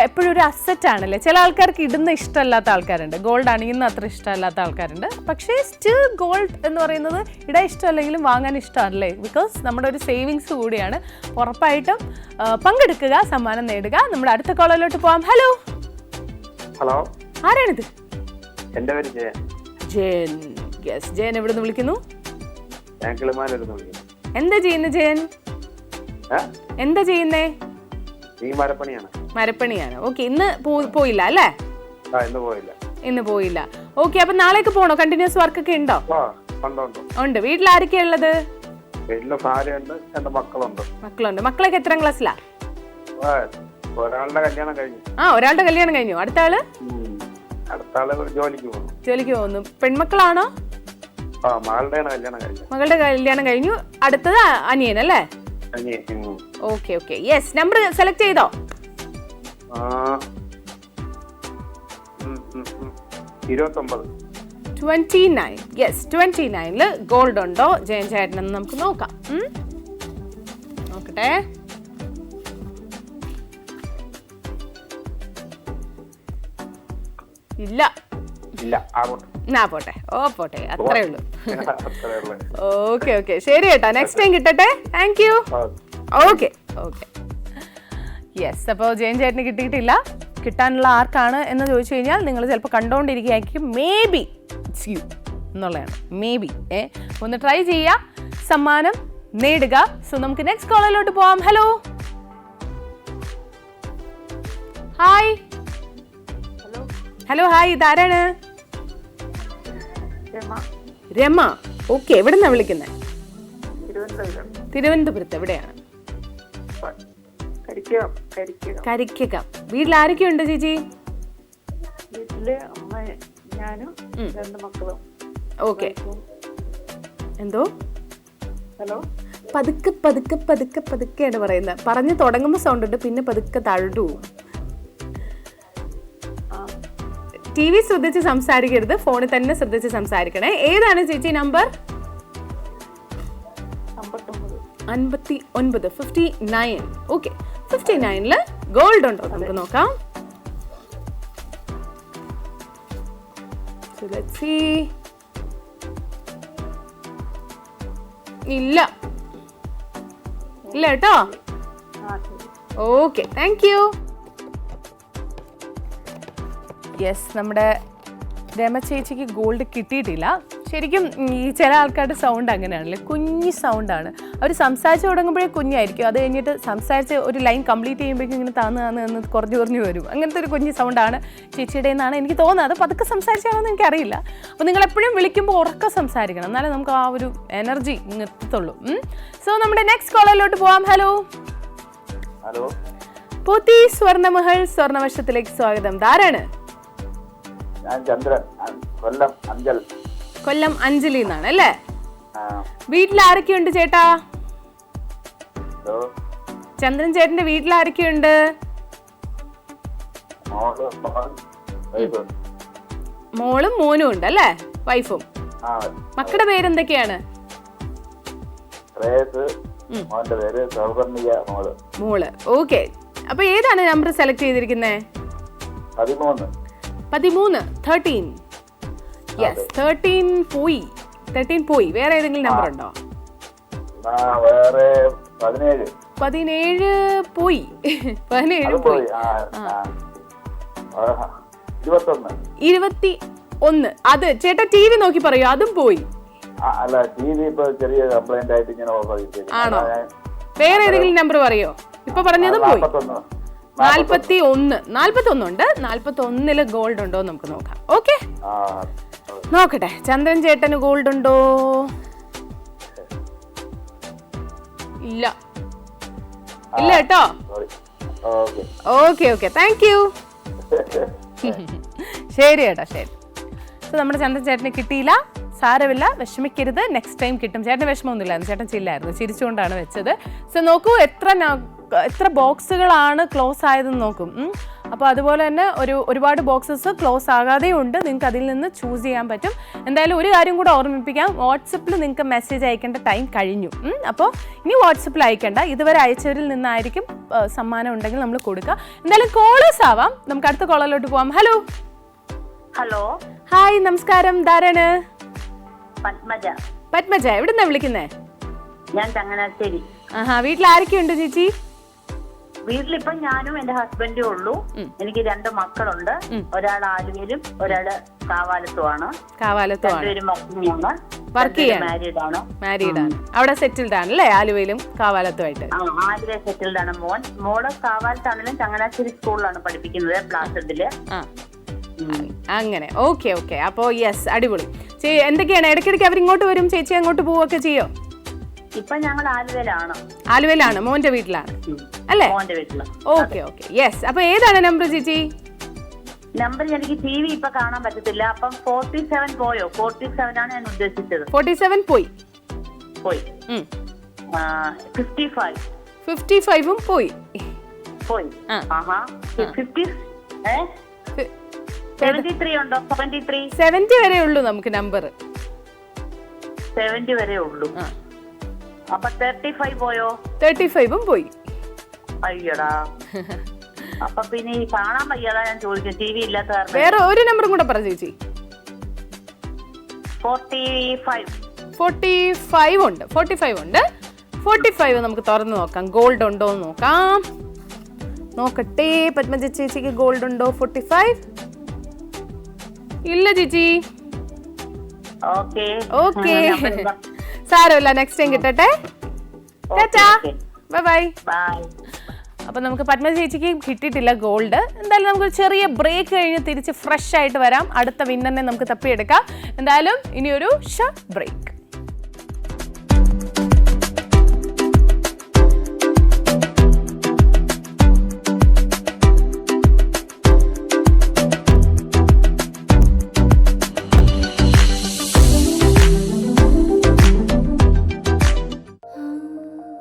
എപ്പോഴും ഒരു അസറ്റ് ആണല്ലേ. ചില ആൾക്കാർക്ക് ഇടുന്ന ഇഷ്ടമല്ലാത്ത ആൾക്കാരുണ്ട്, ഗോൾഡ് അണിയുന്ന അത്ര ഇഷ്ടമല്ലാത്ത ആൾക്കാരുണ്ട്. പക്ഷേ സ്റ്റിൽ ഗോൾഡ് എന്ന് പറയുന്നത് ഇടാൻ ഇഷ്ടമല്ലെങ്കിലും വാങ്ങാൻ ഇഷ്ടമല്ലേ, ബിക്കോസ് നമ്മുടെ ഒരു സേവിങ്സ് കൂടിയാണ്. ഉറപ്പായിട്ടും പങ്കെടുക്കുക, സമ്മാനം നേടുക. നമ്മുടെ അടുത്ത കോളിലോട്ട് പോവാം. ഹലോ, ഹലോ, ആരാണിത്? എന്റെ പേര് ജയൻ. ജയൻ, യെസ്. ജയൻ എവിടെ നിന്ന് വിളിക്കുന്നു? ഞാൻ കിളിമാനൂരിൽ നിന്ന് വിളിക്കുന്നു. എന്താ ചെയ്യുന്നത് ജയൻ? എന്താ ചെയ്യുന്നേ? ഈ മരപ്പണിയാണ്. മരപ്പണിയാണ്. ഓക്കെ, ഇന്ന് പോയില്ല അല്ലേ? ഇന്ന് പോയില്ല. ഇന്ന് പോയില്ല. ഓക്കെ, അപ്പൊ നാളേക്ക് പോണോ? കണ്ടിന്യൂസ് വർക്ക് ഒക്കെ ഉണ്ടോ? ഉണ്ട്. വീട്ടിൽ ആരൊക്കെയാ ഉള്ളത്? വീട്ടില് ഭാര്യയുണ്ട്, 2 മക്കളുണ്ട്. മക്കളുണ്ട്. മക്കളൊക്കെ എത്രാം ക്ലാസ്സിലാ? ഒരാളുടെ കല്യാണം കഴിഞ്ഞു. ഒരാളുടെ കല്യാണം കഴിഞ്ഞു. അടുത്ത ആള്? അടുത്ത ആള് ജോലിക്ക് പോകുന്നു. ജോലിക്ക് പോകുന്നു. പെൺമക്കളാണോ? മകളുടെ കല്യാണം കഴിഞ്ഞു. മകളുടെ കല്യാണം കഴിഞ്ഞു. അടുത്തത് അനിയൻ അല്ലേ? Okay okay yes. Number select ചെയ്തോ? 29. യെസ്, 29 ഗോൾഡ് ഉണ്ടോ ജയൻ ചേട്ടനെന്ന് നമുക്ക് നോക്കാം. നോക്കട്ടെ. ഇല്ല. പോട്ടെ. പോട്ടെ, അത്രേ ഉള്ളൂ. ഓക്കെ ഓക്കെ, ശരി കേട്ടോ. നെക്സ്റ്റ് ടൈം കിട്ടട്ടെ. Thank U. Okay okay yes. അപ്പോൾ ജയൻ ചേട്ടന് കിട്ടിയിട്ടില്ല. കിട്ടാനുള്ള ആർക്കാണ് എന്ന് ചോദിച്ചു കഴിഞ്ഞാൽ നിങ്ങൾ ചിലപ്പോൾ കണ്ടുകൊണ്ടിരിക്കുകയായിരിക്കും. മേ ബി ഇറ്റ്സ് യു എന്നുള്ളതാണ്. മേ ബി ഒന്ന് ട്രൈ ചെയ്യുക, സമ്മാനം നേടുക. സോ നമുക്ക് നെക്സ്റ്റ് കോളിലോട്ട് പോവാം. Hello, hi. Hello, hi. ഇതാരാണ്? രമ. ഓക്കെ, എവിടെ നിന്നാണ് വിളിക്കുന്നത്? തിരുവനന്തപുരത്ത്. എവിടെയാണ്? കരിക്കകം. വീട്ടിൽ ആരൊക്കെയുണ്ട് ചേച്ചി? വീട്ടില് അമ്മ, ഞാനും 2 മക്കളും. ഓക്കെ. എന്തോ? ഹലോ, പതുക്കെ പതുക്കെ പതുക്കെ പതുക്കെയാണ് പറയുന്നത്. പറഞ്ഞു തുടങ്ങുമ്പോൾ സൗണ്ട് ഉണ്ട്, പിന്നെ പതുക്കെ താഴോട്ട് പോകും. TV ശ്രദ്ധിച്ച് സംസാരിക്കരുത്, ഫോണിൽ തന്നെ ശ്രദ്ധിച്ച് സംസാരിക്കണേ. ഏതാണ് ചേച്ചി നമ്പർ? 59. ഓക്കെ, 59 ഗോൾഡ് ഉണ്ടോ നമുക്ക് നോക്കാം. ഇല്ല കേട്ടോ. Okay, thank you. യെസ്, നമ്മുടെ രമ ചേച്ചിക്ക് ഗോൾഡ് കിട്ടിയിട്ടില്ല. ശരിക്കും ഈ ചില ആൾക്കാരുടെ സൗണ്ട് അങ്ങനെയാണല്ലേ, കുഞ്ഞി സൗണ്ടാണ്. അവർ സംസാരിച്ച് തുടങ്ങുമ്പോഴേ കുഞ്ഞായിരിക്കും, അത് കഴിഞ്ഞിട്ട് സംസാരിച്ച് ഒരു ലൈൻ കംപ്ലീറ്റ് ചെയ്യുമ്പോഴേക്കും ഇങ്ങനെ താന്ന് കുറഞ്ഞു വരും. അങ്ങനത്തെ ഒരു കുഞ്ഞി സൗണ്ടാണ് ചേച്ചിയുടെ എന്നാണ് എനിക്ക് തോന്നുന്നത്. അത് പതുക്കെ സംസാരിച്ചാണെന്ന് എനിക്കറിയില്ല. അപ്പോൾ നിങ്ങൾ എപ്പോഴും വിളിക്കുമ്പോൾ ഉറക്കെ സംസാരിക്കണം, എന്നാലേ നമുക്ക് ആ ഒരു എനർജി എത്തത്തുള്ളൂ. സോ നമ്മുടെ നെക്സ്റ്റ് കോളിലോട്ട് പോവാം. ഹലോ, പോത്തി സ്വർണ്ണമഹൽ സ്വർണ്ണവർഷത്തിലേക്ക് സ്വാഗതം. ധാരാണ്? കൊല്ലം അഞ്ജലി എന്നാണ് അല്ലേ? വീട്ടിൽ ആരൊക്കെയുണ്ട് ചേട്ടാ? ചന്ദ്രൻ ചേട്ടന്റെ വീട്ടിൽ ആരൊക്കെയുണ്ട്? മോളും മോനും ഉണ്ട് അല്ലേ? വൈഫും. മക്കളുടെ പേരെന്തൊക്കെയാണ്? മോള്. ഓക്കെ, അപ്പൊ ഏതാണ് നമ്പർ സെലക്ട് ചെയ്തിരിക്കുന്നത്? 13. യെസ്, 13 പോയി. വേറെ ഏതെങ്കിലും നമ്പർ ഉണ്ടോ? 17 പോയി. 17 പോയി. 21 1. അത് ചേട്ടാ TV നോക്കി പറയൂ, അതും പോയി. അല്ല, TV ഇപ്പൊ ചെറിയ കംപ്ലൈന്റ് ആയിട്ട് ഇങ്ങനെ ഓഫാക്കി. ആണോ? വേറെ ഏതെങ്കിലും നമ്പർ പറയോ? ഇപ്പൊ പറഞ്ഞതും പോയി. 41 ഉണ്ട്. 41 ഗോൾഡ് ഉണ്ടോ നമുക്ക് നോക്കാം. ഓക്കെ, നോക്കട്ടെ. ചന്ദ്രൻ ചേട്ടന് ഗോൾഡ് ഉണ്ടോ? ഇല്ല കേട്ടോ. Okay, thank you. ശരി ചേട്ടാ, ശരി. സോ നമ്മുടെ ചന്ദ്രൻ ചേട്ടന് കിട്ടിയില്ല, സാരമില്ല, വിഷമിക്കരുത്, നെക്സ്റ്റ് ടൈം കിട്ടും. ചേട്ടന് വിഷമമൊന്നുമില്ലായിരുന്നു, ചേട്ടൻ ചില്ലായിരുന്നു, ചിരിച്ചുകൊണ്ടാണ് വെച്ചത്. സോ നോക്കൂ, എത്ര ബോക്സുകളാണ് ക്ലോസ് ആയതെന്ന് നോക്കും. അപ്പോൾ അതുപോലെ തന്നെ ഒരുപാട് ബോക്സസ് ക്ലോസ് ആകാതെയും ഉണ്ട്. നിങ്ങൾക്ക് അതിൽ നിന്ന് ചൂസ് ചെയ്യാൻ പറ്റും. എന്തായാലും ഒരു കാര്യം കൂടെ ഓർമ്മിപ്പിക്കാം, വാട്സപ്പിൽ നിങ്ങൾക്ക് മെസ്സേജ് അയക്കേണ്ട ടൈം കഴിഞ്ഞു. അപ്പോൾ ഇനി വാട്സപ്പിൽ അയക്കേണ്ട, ഇതുവരെ അയച്ചവരിൽ നിന്നായിരിക്കും സമ്മാനം ഉണ്ടെങ്കിൽ നമ്മൾ കൊടുക്കുക. എന്തായാലും കോളേഴ്സ് ആവാം. നമുക്ക് അടുത്ത കോളറിലോട്ട് പോവാം. ഹലോ. ഹായ്, നമസ്കാരം. ധാരാണ്? പത്മജ. എവിടുന്നാ വിളിക്കുന്നേ? ഞാൻ ചങ്ങനാശ്ശേരി. വീട്ടിൽ ആരൊക്കെയുണ്ട് ചേച്ചി? വീട്ടിലിപ്പൊ ഞാനും എന്റെ ഹസ്ബൻഡും ഉള്ളൂ. എനിക്ക് 2 മക്കളുണ്ട്. ഒരാൾ ആലുവയിലും ഒരാള് കാവാലത്തുമാണ്. വർക്ക് ചെയ്യാണ്. മാരീഡ് ആണ്. അവിടെ സെറ്റിൽഡ് ആണ് അല്ലേ? ആലുവയിലും കാവാലത്തുമായിട്ട്. ആലുവ സെറ്റിൽഡ് ആണ്. മോള് കാവാലത്താണെങ്കിലും ചങ്ങനാശ്ശേരി സ്കൂളിലാണ് പഠിപ്പിക്കുന്നത്, പ്ലാസഡില്. അങ്ങനെ. ഓക്കെ. അപ്പോ യെസ്, അടിപൊളി. എന്തൊക്കെയാണ് ഇടയ്ക്കിടയ്ക്ക് അവരിങ്ങോട്ട് വരും, ചേച്ചി അങ്ങോട്ട് പോവൊക്കെ ചെയ്യോ? ഇപ്പൊ ഞങ്ങൾ ആലുവയിലാണ്. മോന്റെ വീട്ടിലാണ് അല്ലേ? ഓക്കെ. യെസ്. അപ്പൊ ഏതാണ് നമ്പർ ചേച്ചി? നമ്പർ എനിക്ക് TV ഇപ്പൊ കാണാൻ പറ്റത്തില്ല. അപ്പം 47 പോയോ? 47 ആണ് ഞാൻ ഉദ്ദേശിച്ചത്. 47 പോയി. 55 പോയി. 73 ഉണ്ടോ? 70 വരെ ഉള്ളൂ നമുക്ക് നമ്പർ. 70 വരെ ഉള്ളൂ. അപ്പൊ 35 പോയോ? 35 പോയി. അയ്യടാ, അപ്പൊ പിന്നെ കാണാൻ വയ്യതാ ഞാൻ ചോദിക്കും, TV ഇല്ലാത്ത കാരണം. വേറെ ഒരു നമ്പറും കൂടെ പറ ചേച്ചി. 45 ഉണ്ട്. 45 നമുക്ക് തുറന്നു നോക്കാം, ഗോൾഡ് ഉണ്ടോ എന്ന് നോക്കാം. നോക്കട്ടെ, പത്മജ ചേച്ചിക്ക് ഗോൾഡ് ഉണ്ടോ? 45 ഇല്ല ചേച്ചി. ഓക്കെ, സാരമില്ല, നെക്സ്റ്റ് ടൈം കിട്ടട്ടെ. ബൈ. അപ്പൊ നമുക്ക് പത്മജ ചേച്ചിക്ക് കിട്ടിയിട്ടില്ല ഗോൾഡ്. എന്തായാലും നമുക്കൊരു ചെറിയ ബ്രേക്ക് കഴിഞ്ഞ് തിരിച്ച് ഫ്രഷ് ആയിട്ട് വരാം. അടുത്ത വിന്നറിനെ നമുക്ക് തപ്പിയെടുക്കാം. എന്തായാലും ഇനിയൊരു ഷോർട്ട് ബ്രേക്ക്.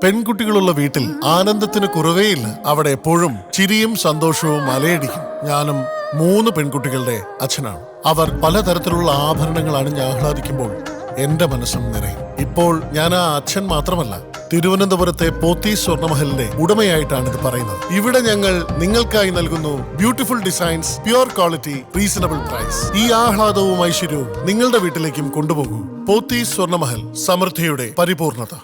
പെൺകുട്ടികളുള്ള വീട്ടിൽ ആനന്ദത്തിന് കുറവേയില്ല. അവിടെ എപ്പോഴും ചിരിയും സന്തോഷവും അലയടിക്കും. ഞാനും 3 പെൺകുട്ടികളുടെ അച്ഛനാണ്. അവർ പലതരത്തിലുള്ള ആഭരണങ്ങൾ അണിഞ്ഞ് ആഹ്ലാദിക്കുമ്പോൾ എന്റെ മനസ്സും നിറയും. ഇപ്പോൾ ഞാൻ ആ അച്ഛൻ മാത്രമല്ല, തിരുവനന്തപുരത്തെ പോത്തീസ് സ്വർണ്ണമഹലിന്റെ ഉടമയായിട്ടാണ് ഇത് പറയുന്നത്. ഇവിടെ ഞങ്ങൾ നിങ്ങൾക്കായി നൽകുന്നു beautiful designs, pure quality, reasonable price. ഈ ആഹ്ലാദവും ഐശ്വര്യവും നിങ്ങളുടെ വീട്ടിലേക്കും കൊണ്ടുപോകൂ. പോത്തീസ് സ്വർണ്ണമഹൽ, സമൃദ്ധിയുടെ പരിപൂർണത.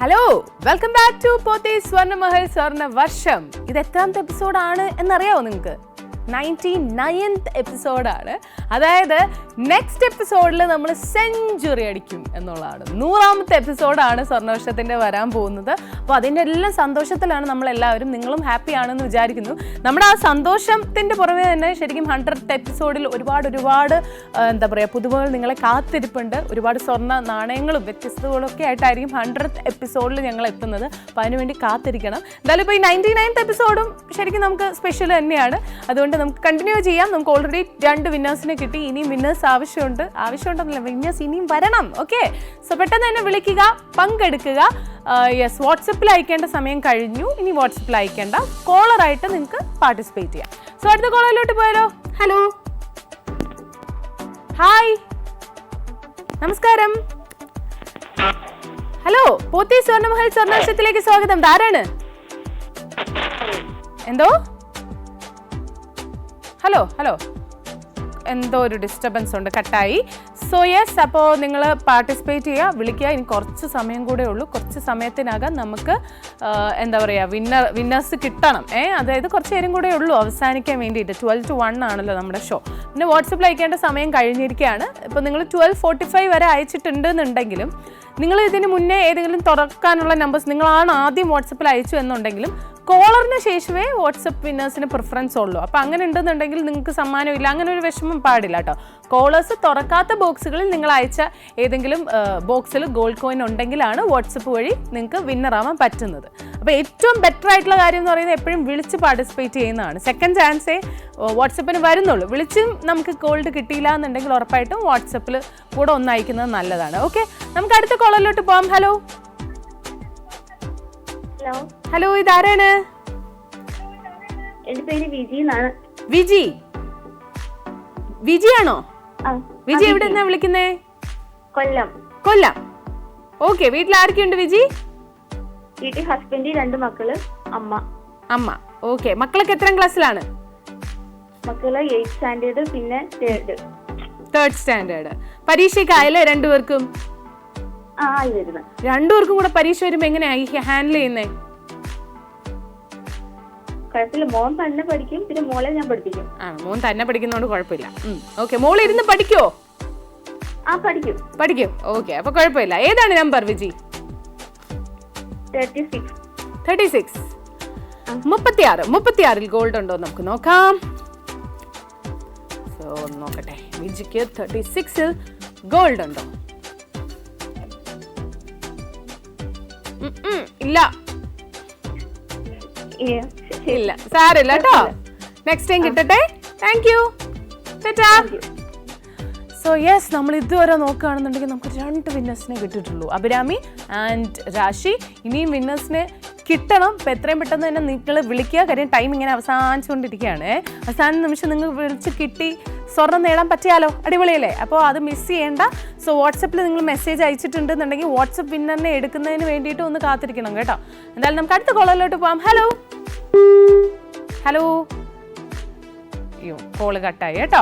Hello, welcome back to Pothys Swarnamahal Swarnavarsham. ഇത് എത്രാമത്തെ എപ്പിസോഡാണ് എന്നറിയാവോ നിങ്ങൾക്ക്? 99th എപ്പിസോഡാണ്. അതായത് നെക്സ്റ്റ് എപ്പിസോഡിൽ നമ്മൾ സെഞ്ചുറി അടിക്കും എന്നുള്ളതാണ്. 100ാമത്തെ എപ്പിസോഡാണ് സ്വർണ്ണവർഷത്തിൻ്റെ വരാൻ പോകുന്നത്. അപ്പോൾ അതിൻ്റെ എല്ലാം സന്തോഷത്തിലാണ് നമ്മളെല്ലാവരും. നിങ്ങളും ഹാപ്പി ആണെന്ന് വിചാരിക്കുന്നു. നമ്മുടെ ആ സന്തോഷത്തിൻ്റെ പുറമെ തന്നെ ശരിക്കും 100th എപ്പിസോഡിൽ ഒരുപാട് എന്താ പറയുക, പുതുമകൾ നിങ്ങളെ കാത്തിരിപ്പുണ്ട്. ഒരുപാട് സ്വർണ്ണ നാണയങ്ങളും വ്യത്യസ്തകളൊക്കെ ആയിട്ടായിരിക്കും 100th എപ്പിസോഡിൽ ഞങ്ങൾ എത്തുന്നത്. അപ്പോൾ അതിനുവേണ്ടി കാത്തിരിക്കണം. എന്തായാലും ഇപ്പോൾ ഈ 99th എപ്പിസോഡും ശരിക്കും നമുക്ക് സ്പെഷ്യൽ തന്നെയാണ്. അതുകൊണ്ട് നമുക്ക് കണ്ടിന്യൂ ചെയ്യാം. നമുക്ക് ഓൾറെഡി 2 വിന്നേഴ്സിനെ കിട്ടി. ഇനിയും വിന്നേഴ്സ് ആവശ്യമുണ്ടെന്നല്ല, വിന്നേഴ്സ് ഇനിയും വരണം. ഓക്കെ, സോ പെട്ടെന്ന് തന്നെ വിളിക്കുക, പങ്കെടുക്കുക. യെസ്, വാട്സപ്പിൽ അയക്കേണ്ട സമയം കഴിഞ്ഞു. ഇനി വാട്സപ്പിൽ അയക്കേണ്ട, കോളറായിട്ട് നിങ്ങൾക്ക് പാർട്ടിസിപ്പേറ്റ് ചെയ്യാം. സോ അടുത്ത കോളറിലോട്ട് പോയാലോ? ഹലോ, ഹായ്, നമസ്കാരം. ഹലോ, പോത്തീസ് സ്വർണ്ണമഹൽ സ്വർണ്ണവർഷത്തിലേക്ക് സ്വാഗതം. ആരാണ്? എന്തോ? ഹലോ, എന്തോ ഒരു ഡിസ്റ്റർബൻസ് ഉണ്ട്, കട്ടായി. സോ യെസ്, അപ്പോൾ നിങ്ങൾ പാർട്ടിസിപ്പേറ്റ് ചെയ്യുക, വിളിക്കുക. ഇനി കുറച്ച് സമയം കൂടെ ഉള്ളൂ. കുറച്ച് സമയത്തിനകം നമുക്ക് എന്താ പറയുക വിന്നേഴ്സ് കിട്ടണം. അതായത് കുറച്ച് നേരം കൂടെ ഉള്ളൂ അവസാനിക്കാൻ വേണ്ടിയിട്ട്. 12 to 1 ആണല്ലോ നമ്മുടെ ഷോ. പിന്നെ വാട്സപ്പിൽ അയക്കേണ്ട സമയം കഴിഞ്ഞിരിക്കുകയാണ്. ഇപ്പോൾ നിങ്ങൾ 12:45 വരെ അയച്ചിട്ടുണ്ടെന്നുണ്ടെങ്കിലും നിങ്ങൾ ഇതിന് മുന്നേ ഏതെങ്കിലും തുറക്കാനുള്ള നമ്പേഴ്സ് നിങ്ങളാണ് ആദ്യം വാട്സപ്പിൽ അയച്ചു എന്നുണ്ടെങ്കിലും കോളറിന് ശേഷമേ വാട്സപ്പ് വിന്നേഴ്സിന് പ്രിഫറൻസ് ഉള്ളൂ. അപ്പോൾ അങ്ങനെ ഉണ്ടെന്നുണ്ടെങ്കിൽ നിങ്ങൾക്ക് സമ്മാനമില്ല, അങ്ങനെ ഒരു വിഷമം പാടില്ല കേട്ടോ. കോളേഴ്സ് തുറക്കാത്ത ബോക്സുകളിൽ നിങ്ങൾ അയച്ച ഏതെങ്കിലും ബോക്സിൽ ഗോൾഡ് കോയിൻ ഉണ്ടെങ്കിലാണ് വാട്സപ്പ് വഴി നിങ്ങൾക്ക് വിന്നറാവാൻ പറ്റുന്നത്. അപ്പോൾ ഏറ്റവും ബെറ്റർ ആയിട്ടുള്ള കാര്യം എന്ന് പറയുന്നത് എപ്പോഴും വിളിച്ച് പാർട്ടിസിപ്പേറ്റ് ചെയ്യുന്നതാണ്. സെക്കൻഡ് ചാൻസേ വാട്സപ്പിന് വരുന്നുള്ളൂ. വിളിച്ചും നമുക്ക് ഗോൾഡ് കിട്ടിയില്ല എന്നുണ്ടെങ്കിൽ ഉറപ്പായിട്ടും വാട്സപ്പിൽ കൂടെ ഒന്ന് അയക്കുന്നത് നല്ലതാണ്. ഓക്കെ, നമുക്ക് അടുത്ത കോളറിലോട്ട് പോകാം. ഹലോ ഹലോ, ഇതാരാണ്? എന്റെ പേര് വിജി എന്നാണ്. വിജിയാണോ? വിജി എവിടെ നിന്നാ വിളിക്കുന്നേ? കൊല്ലം. ഓക്കെ, വീട്ടിൽ ആരൊക്കെയുണ്ട് വിജി? വീട്ടിൽ ഹസ്ബൻഡ്, 2 മക്കള്, അമ്മ. ഓക്കെ, മക്കളൊക്കെ എത്രാം ക്ലാസ്സിലാണ്? മക്കള് 8th സ്റ്റാൻഡേർഡ്, പിന്നെ 3rd സ്റ്റാൻഡേർഡ്. പരീക്ഷയ്ക്ക് ആയല്ലേ രണ്ടുപേർക്കും? രണ്ടുപേർക്കും കൂടെ പരീക്ഷ വരുമ്പോ എങ്ങനെയാ ഹാൻഡിൽ ചെയ്യുന്നേ? കുഴപ്പമില്ല, മോൻ തന്നെ പഠിക്കും, പിന്നെ മോളെ ഞാൻ പഠിപ്പിക്കും. മോൻ തന്നെ പഠിക്കുന്നോണ്ട് കുഴപ്പമില്ല. ഓക്കെ, മോള് ഇരുന്ന് പഠിക്കോ? പഠിക്കും. ഓക്കെ, അപ്പൊ കുഴപ്പമില്ല. ഏതാണ് നമ്പർ വിജി? 36. 36 ഗോൾഡ് ഉണ്ടോ നമുക്ക് നോക്കാം. സോ നോക്കട്ടെ, വിജിക്ക് 36 ഗോൾഡ് ഉണ്ടോ? ഇല്ല, സാരമില്ല കേട്ടോ. നെക്സ്റ്റ് ടൈം കിട്ടട്ടെ. Thank U. സോ യെസ്, നമ്മൾ ഇതുവരെ നോക്കുകയാണെന്നുണ്ടെങ്കിൽ നമുക്ക് 2 വിന്നേഴ്സിനെ കിട്ടിയിട്ടുള്ളൂ, അഭിരാമി ആൻഡ് രാശി. ഇനിയും വിന്നേഴ്സിനെ കിട്ടണം. ഇപ്പം എത്രയും പെട്ടെന്ന് തന്നെ നിങ്ങൾ വിളിക്കുക. കാര്യം ടൈം ഇങ്ങനെ അവസാനിച്ചുകൊണ്ടിരിക്കുകയാണ്. അവസാന നിമിഷം നിങ്ങൾ വിളിച്ച് കിട്ടി സ്വർണ്ണം നേടാൻ പറ്റിയാലോ, അടിപൊളിയല്ലേ? അപ്പോൾ അത് മിസ് ചെയ്യേണ്ട. സോ വാട്സപ്പിൽ നിങ്ങൾ മെസ്സേജ് അയച്ചിട്ടുണ്ടെന്നുണ്ടെങ്കിൽ വാട്സപ്പ് വിന്നറിനെ എടുക്കുന്നതിന് വേണ്ടിയിട്ട് ഒന്ന് കാത്തിരിക്കണം കേട്ടോ. എന്തായാലും നമുക്ക് അടുത്ത കോളറിലോട്ട് പോകാം. ഹലോ, അയ്യോ കോള് കട്ടായി കേട്ടോ.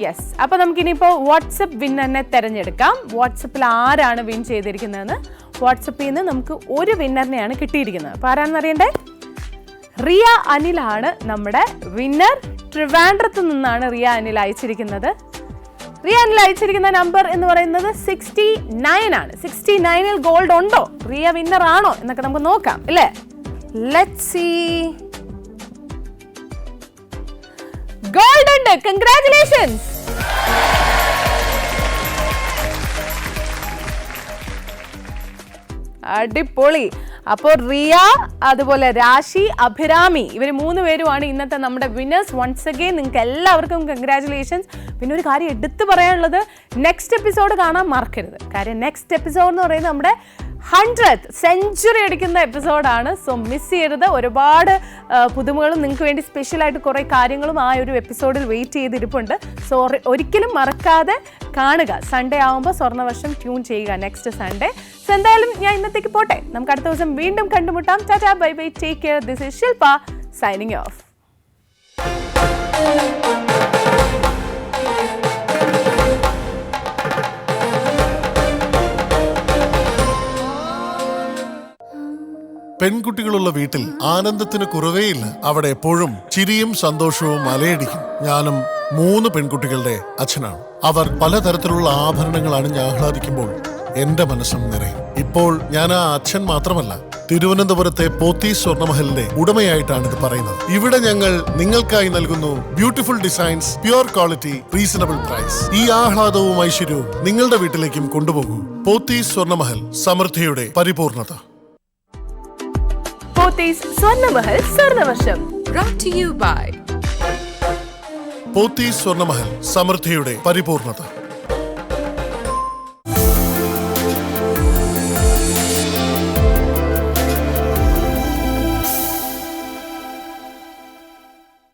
യെസ്, അപ്പോൾ നമുക്കിനിയിപ്പോൾ വാട്സപ്പ് വിന്നറിനെ തിരഞ്ഞെടുക്കാം. വാട്സപ്പിൽ ആരാണ് വിൻ ചെയ്തിരിക്കുന്നതെന്ന് വാട്സപ്പിൽ നിന്ന് നമുക്ക് ഒരു വിന്നറിനെയാണ് കിട്ടിയിരിക്കുന്നത്. അപ്പോൾ ആരാണെന്ന് അറിയണ്ടേ? റിയ അനിലാണ് നമ്മുടെ വിന്നർ. ട്രിവാൻഡ്രത്ത് നിന്നാണ് റിയ അനിൽ അയച്ചിരിക്കുന്നത്. റിയ അനിൽ അയച്ചിരിക്കുന്ന നമ്പർ എന്ന് പറയുന്നത് 69 ആണ്. 69ൽ ഗോൾഡ് ഉണ്ടോ, റിയ വിന്നർ ആണോ എന്നൊക്കെ നമുക്ക് നോക്കാം അല്ലേ? Let's see. ഗോൾഡ് ഉണ്ട്. കൺഗ്രാറ്റുലേഷൻസ്. അടിപൊളി. അപ്പോൾ റിയ, അതുപോലെ രാശി, അഭിരാമി, ഇവർ 3 പേരുമാണ് ഇന്നത്തെ നമ്മുടെ വിന്നേഴ്സ്. വൺസ് അഗെയിൻ നിങ്ങൾക്ക് എല്ലാവർക്കും കൺഗ്രാറ്റുലേഷൻസ്. പിന്നെ ഒരു കാര്യം എടുത്തു പറയാനുള്ളത്, നെക്സ്റ്റ് എപ്പിസോഡ് കാണാൻ മറക്കരുത്. കാര്യം നെക്സ്റ്റ് എപ്പിസോഡ് എന്ന് പറയുന്നത് നമ്മുടെ 100th സെഞ്ച്വറി അടിക്കുന്ന എപ്പിസോഡാണ്. സോ മിസ് ചെയ്യരുത്. ഒരുപാട് പുതുമകളും നിങ്ങൾക്ക് വേണ്ടി സ്പെഷ്യലായിട്ട് കുറേ കാര്യങ്ങളും ആ ഒരു എപ്പിസോഡിൽ വെയിറ്റ് ചെയ്തിരിപ്പുണ്ട്. സോ ഒരിക്കലും മറക്കാതെ കാണുക. സൺഡേ ആകുമ്പോൾ സ്വർണ്ണവർഷം ട്യൂൺ ചെയ്യുക നെക്സ്റ്റ് സൺഡേ. സോ എന്തായാലും ഞാൻ ഇന്നത്തേക്ക് പോട്ടെ. നമുക്ക് അടുത്ത ദിവസം വീണ്ടും കണ്ടുമുട്ടാം. Tata, bye bye, take care. This is Shilpa signing off. പെൺകുട്ടികളുള്ള വീട്ടിൽ ആനന്ദത്തിന് കുറവേയില്ല. അവിടെ എപ്പോഴും ചിരിയും സന്തോഷവും അലയടിക്കും. ഞാനും 3 പെൺകുട്ടികളുടെ അച്ഛനാണ്. അവർ പലതരത്തിലുള്ള ആഭരണങ്ങൾ അണിഞ്ഞ് ആഹ്ലാദിക്കുമ്പോൾ എന്റെ മനസ്സും നിറയും. ഇപ്പോൾ ഞാൻ ആ അച്ഛൻ മാത്രമല്ല, തിരുവനന്തപുരത്തെ പോത്തീസ് സ്വർണ്ണമഹലിന്റെ ഉടമയായിട്ടാണ് ഇത് പറയുന്നത്. ഇവിടെ ഞങ്ങൾ നിങ്ങൾക്കായി നൽകുന്നു beautiful designs, pure quality, reasonable price. ഈ ആഹ്ലാദവും ഐശ്വര്യവും നിങ്ങളുടെ വീട്ടിലേക്കും കൊണ്ടുപോകൂ. പോത്തീസ് സ്വർണ്ണമഹൽ, സമൃദ്ധിയുടെ പരിപൂർണത. Pothys സ്വർണ്ണമഹൽ സ്വർണ്ണവർഷം brought to you by Pothys Swarnamahal, സമൃദ്ധിയുടെ പരിപൂർണത.